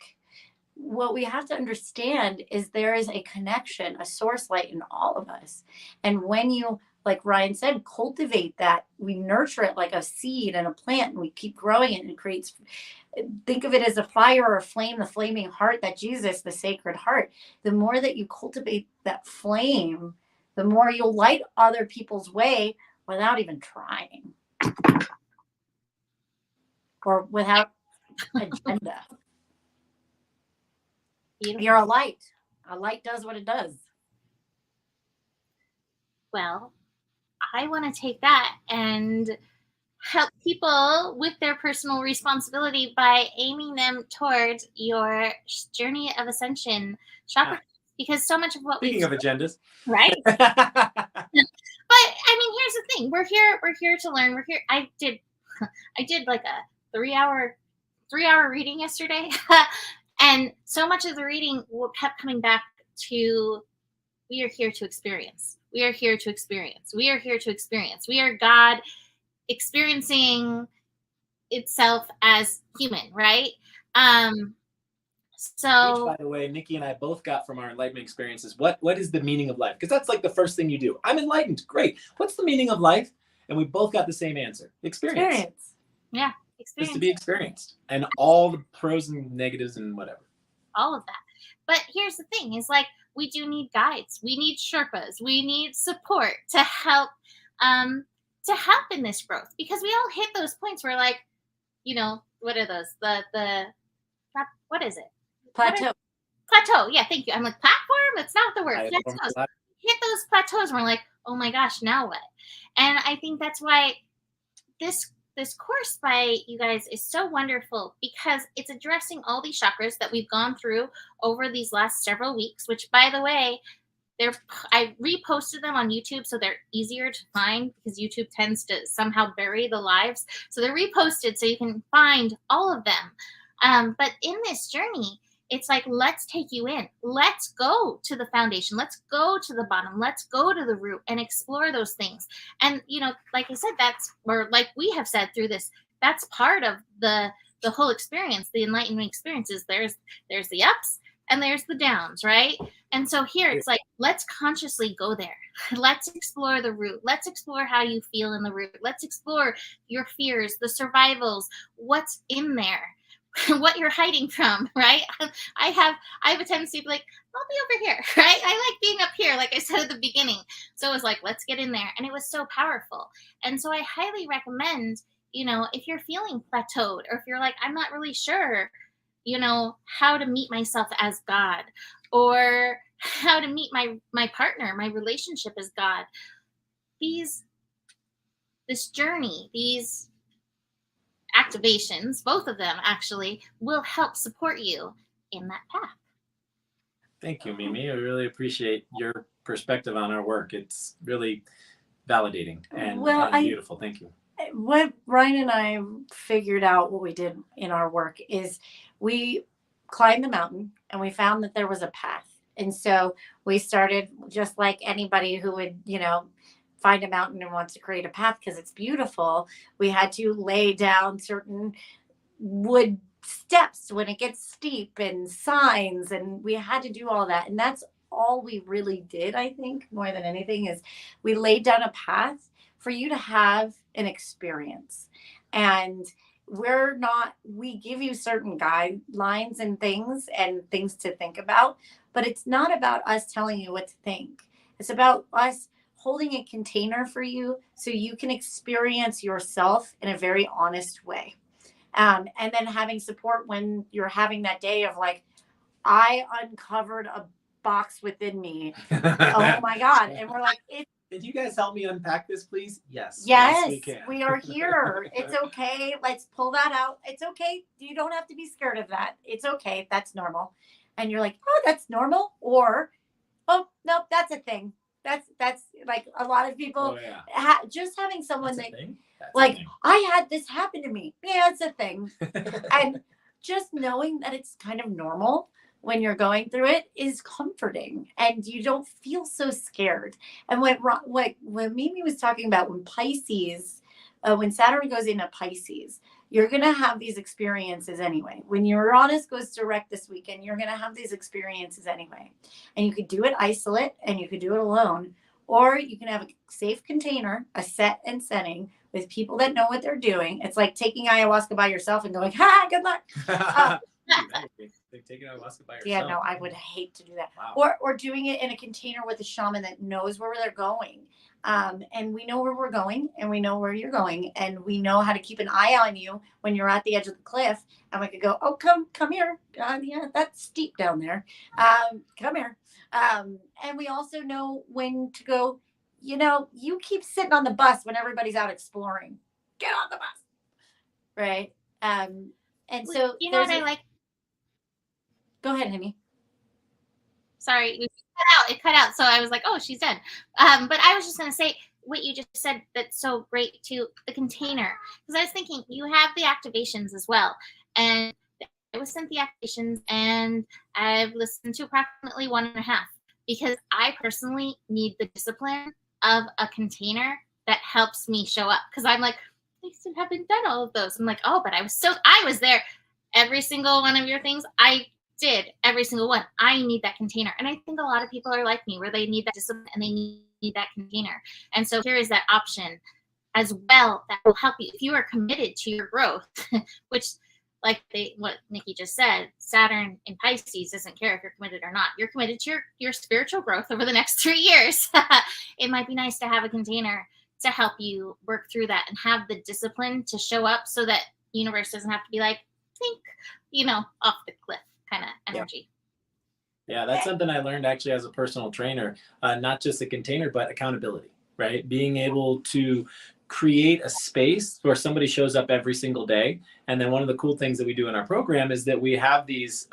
What we have to understand is there is a connection, a source light in all of us. And when you, like Ryan said, cultivate that, we nurture it like a seed and a plant, and we keep growing it, and it creates, think of it as a fire or a flame, the flaming heart that Jesus, the sacred heart. The more that you cultivate that flame, the more you'll light other people's way without even trying, or without agenda. Beautiful. You're a light. A light does what it does. Well, I want to take that and help people with their personal responsibility by aiming them towards your journey of ascension chakra. Because so much of what Speaking of agendas, right? But I mean, here's the thing: we're here to learn. We're here. I did like a 3-hour reading yesterday, and so much of the reading kept coming back to, we are here to experience. We are here to experience. We are here to experience. We are God experiencing itself as human, right? So, which, by the way, Nikki and I both got from our enlightenment experiences. What is the meaning of life? Because that's like the first thing you do. I'm enlightened. Great. What's the meaning of life? And we both got the same answer. Experience. Yeah. Experience. Just to be experienced. And all the pros and negatives and whatever. All of that. But here's the thing, is like, we do need guides. We need Sherpas. We need support to help in this growth, because we all hit those points where, like, you know, what are those? What is it? Plateau. Plateau. Yeah, thank you. I'm like, platform? That's not the word. Hit those plateaus and we're like, oh my gosh, now what? And I think that's why this course by you guys is so wonderful, because it's addressing all these chakras that we've gone through over these last several weeks, which, by the way, I reposted them on YouTube, so they're easier to find, because YouTube tends to somehow bury the lives. So they're reposted so you can find all of them. But in this journey, it's like, let's take you in. Let's go to the foundation. Let's go to the bottom. Let's go to the root and explore those things. And, you know, like I said, or like we have said through this, that's part of the whole experience, the enlightenment experiences. There's the ups and there's the downs, right? And so here it's like, let's consciously go there. Let's explore the root. Let's explore how you feel in the root. Let's explore your fears, the survivals, what's in there, what you're hiding from, right? I have a tendency to be like, I'll be over here, right? I like being up here, like I said at the beginning. So it was like, let's get in there. And it was so powerful. And so I highly recommend, you know, if you're feeling plateaued, or if you're like, I'm not really sure, you know, how to meet myself as God, or how to meet my partner, my relationship as God. This journey, these activations, both of them actually, will help support you in that path. Thank you, Mimi. I really appreciate your perspective on our work. It's really validating and beautiful. Thank you. What Ryan and I figured out, what we did in our work, is we climbed the mountain and we found that there was a path. And so we started, just like anybody who would, you know, find a mountain and wants to create a path because it's beautiful. We had to lay down certain wood steps when it gets steep, and signs, and we had to do all that. And that's all we really did, I think, more than anything, is we laid down a path for you to have an experience. And we give you certain guidelines and things to think about, but it's not about us telling you what to think. It's about us holding a container for you so you can experience yourself in a very honest way. And then having support when you're having that day of like, I uncovered a box within me. Oh my God. And we're like, Did you guys help me unpack this, please? Yes. Yes, we we are here. It's okay. Let's pull that out. It's okay. You don't have to be scared of that. It's okay. That's normal. And you're like, oh, that's normal. Or, oh, no, that's a thing. That's like a lot of people just having someone That's that like, I had this happen to me. Yeah, it's a thing. And just knowing that it's kind of normal when you're going through it is comforting, and you don't feel so scared. And when Mimi was talking about when Saturn goes into Pisces, you're going to have these experiences anyway. When Uranus goes direct this weekend, you're going to have these experiences anyway. And you could do it isolate, and you could do it alone, or you can have a safe container, a set and setting with people that know what they're doing. It's like taking ayahuasca by yourself and going, ha, good luck. Taking ayahuasca by yourself. Yeah, no, I would hate to do that. Wow. Or doing it in a container with a shaman that knows where they're going. And we know where we're going, and we know where you're going, and we know how to keep an eye on you when you're at the edge of the cliff. And we could go, oh, come here. Yeah, that's steep down there. Come here. And we also know when to go, you keep sitting on the bus when everybody's out exploring. Get on the bus. Right. And so you know what I like? Go ahead, honey. Sorry, it cut out. So I was like, oh, she's done. But I was just going to say what you just said that's so great too, the container. Because I was thinking you have the activations as well. And I was sent the activations, and I've listened to approximately 1.5, because I personally need the discipline of a container that helps me show up. Because I'm like, I still haven't done all of those. I'm like, oh, but I was there. Every single one of your things, I did every single one. I need that container. And I think a lot of people are like me, where they need that discipline and they need that container. And so here is that option as well that will help you if you are committed to your growth, which like what Nikki just said, Saturn in Pisces doesn't care if you're committed or not. You're committed to your spiritual growth over the next 3 years. It might be nice to have a container to help you work through that and have the discipline to show up, so that the universe doesn't have to be like, think, off the cliff kind of energy. Yeah, that's something I learned actually as a personal trainer, not just a container, but accountability, right? Being able to create a space where somebody shows up every single day. And then one of the cool things that we do in our program is that we have these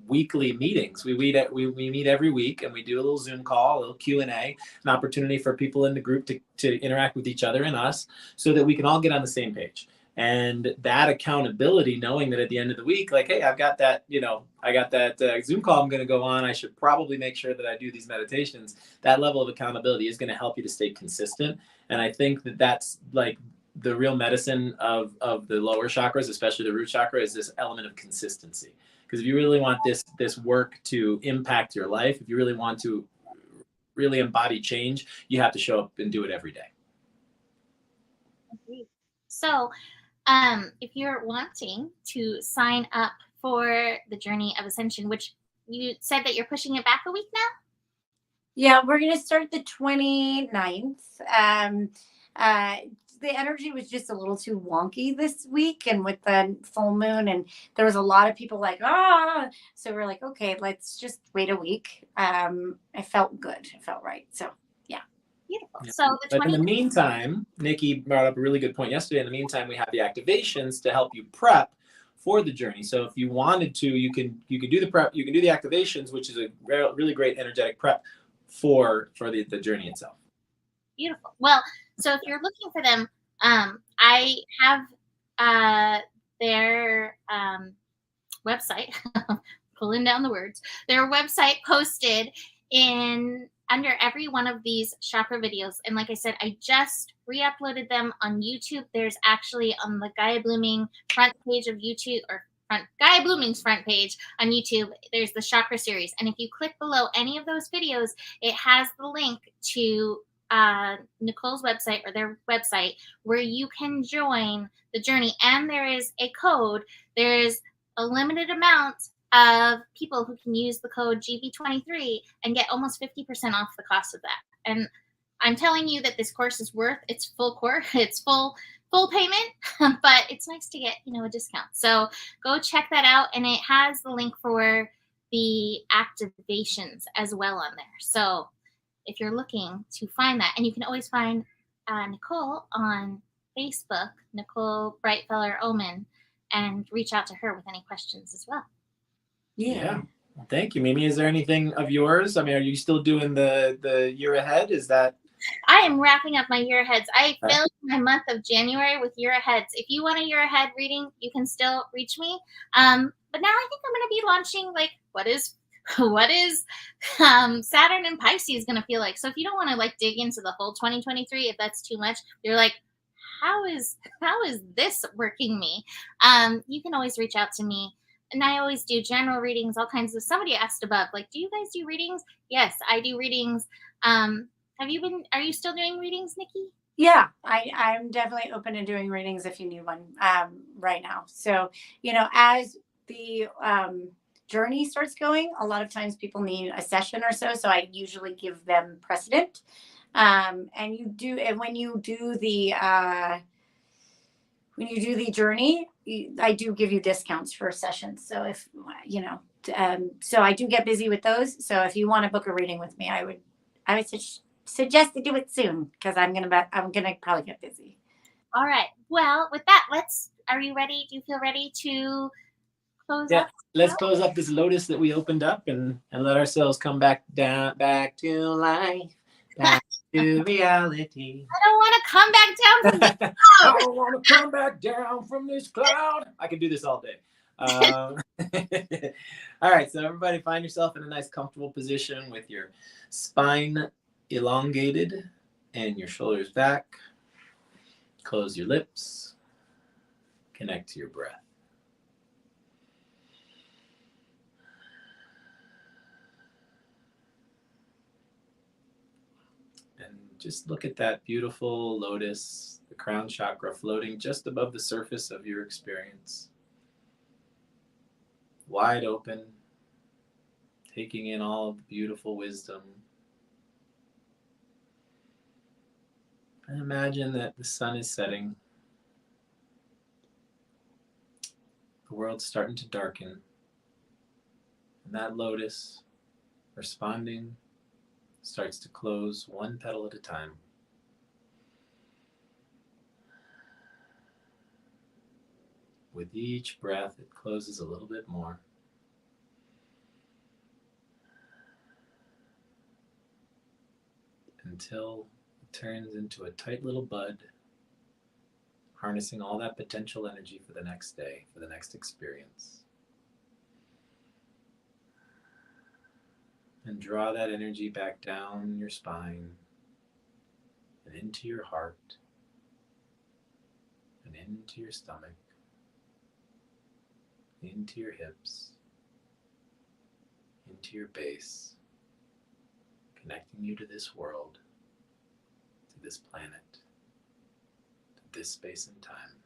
weekly meetings. We meet every week, and we do a little Zoom call, a little Q&A, an opportunity for people in the group to interact with each other and us, so that we can all get on the same page. And that accountability, knowing that at the end of the week, like, hey, I've got that, Zoom call I'm going to go on. I should probably make sure that I do these meditations. That level of accountability is going to help you to stay consistent. And I think that that's like the real medicine of the lower chakras, especially the root chakra, is this element of consistency. Because if you really want this work to impact your life, if you really want to really embody change, you have to show up and do it every day. So, if you're wanting to sign up for the Journey of Ascension, which you said that you're pushing it back a week now? Yeah, we're going to start the 29th. The energy was just a little too wonky this week, and with the full moon, and there was a lot of people like, so we're like, okay, let's just wait a week. It felt good. It felt right. So, yeah. Beautiful. Yeah. So But in the meantime, Nikki brought up a really good point yesterday. In the meantime, we have the activations to help you prep for the journey. So if you wanted to, you can do the prep, you can do the activations, which is a really great energetic prep for the journey itself. Beautiful. Well, so if you're looking for them, I have their website, pulling down the words, their website posted under every one of these chakra videos. And like I said, I just re-uploaded them on YouTube. There's actually on the Gaia Blooming front page of YouTube, or Gaia Blooming's front page on YouTube. There's the chakra series. And if you click below any of those videos, it has the link to Nicole's website or their website where you can join the journey. And there is a code. There is a limited amount of people who can use the code GB23 and get almost 50% off the cost of that. And I'm telling you that this course is worth its full course. It's full payment, but it's nice to get, a discount. So go check that out. And it has the link for the activations as well on there. So if you're looking to find that, and you can always find Nicole on Facebook, Nicole Brightfeller Oman, and reach out to her with any questions as well. Yeah. Thank you, Mimi. Is there anything of yours? I mean, are you still doing the year ahead? Is that? I am wrapping up my year aheads. I filled my month of January with year aheads. If you want a year ahead reading, you can still reach me. But now I think I'm going to be launching what is Saturn and Pisces going to feel like. So if you don't want to dig into the whole 2023, if that's too much, you're like, how is this working me? You can always reach out to me. And I always do general readings, all kinds of. Somebody asked above, do you guys do readings? Yes, I do readings. Are you still doing readings, Nikki? Yeah, I'm definitely open to doing readings if you need one right now. So, as the journey starts going, a lot of times people need a session or so. So I usually give them precedent. And when you do the journey, I do give you discounts for sessions. So if, so I do get busy with those. So if you want to book a reading with me, I would suggest to do it soon because I'm gonna probably get busy. All right. Well, with that, are you ready? Do you feel ready to close up? Let's close up this lotus that we opened up and let ourselves come back to life, back to reality. I don't want to come back down from this cloud. I don't want to come back down from this cloud. I can do this all day. All right, so everybody find yourself in a nice comfortable position with your spine elongated and your shoulders back. Close your lips. Connect to your breath. And just look at that beautiful lotus, the crown chakra floating just above the surface of your experience. Wide open, taking in all of the beautiful wisdom. And imagine that the sun is setting. The world's starting to darken. And that lotus, responding, starts to close one petal at a time. With each breath, it closes a little bit more. Until it turns into a tight little bud, harnessing all that potential energy for the next day, for the next experience. And draw that energy back down your spine and into your heart and into your stomach, into your hips, into your base, connecting you to this world, to this planet, to this space and time,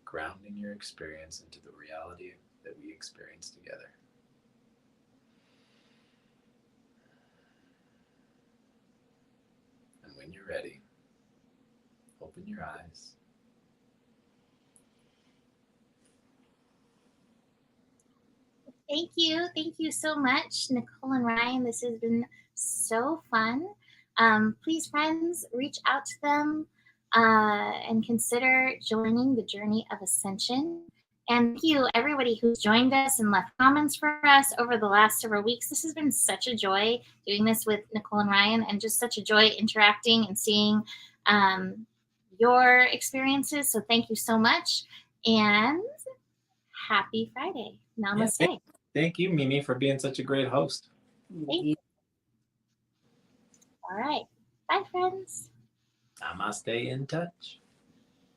grounding your experience into the reality that we experience together. And when you're ready, open your eyes. Thank you. Thank you so much, Nicole and Ryan. This has been so fun. Please, friends, reach out to them and consider joining the journey of ascension. And thank you, everybody who's joined us and left comments for us over the last several weeks. This has been such a joy doing this with Nicole and Ryan, and just such a joy interacting and seeing your experiences. So thank you so much, and happy Friday. Namaste. Yeah, thank you, Mimi, for being such a great host. Thank you. All right. Bye, friends. Namaste in touch.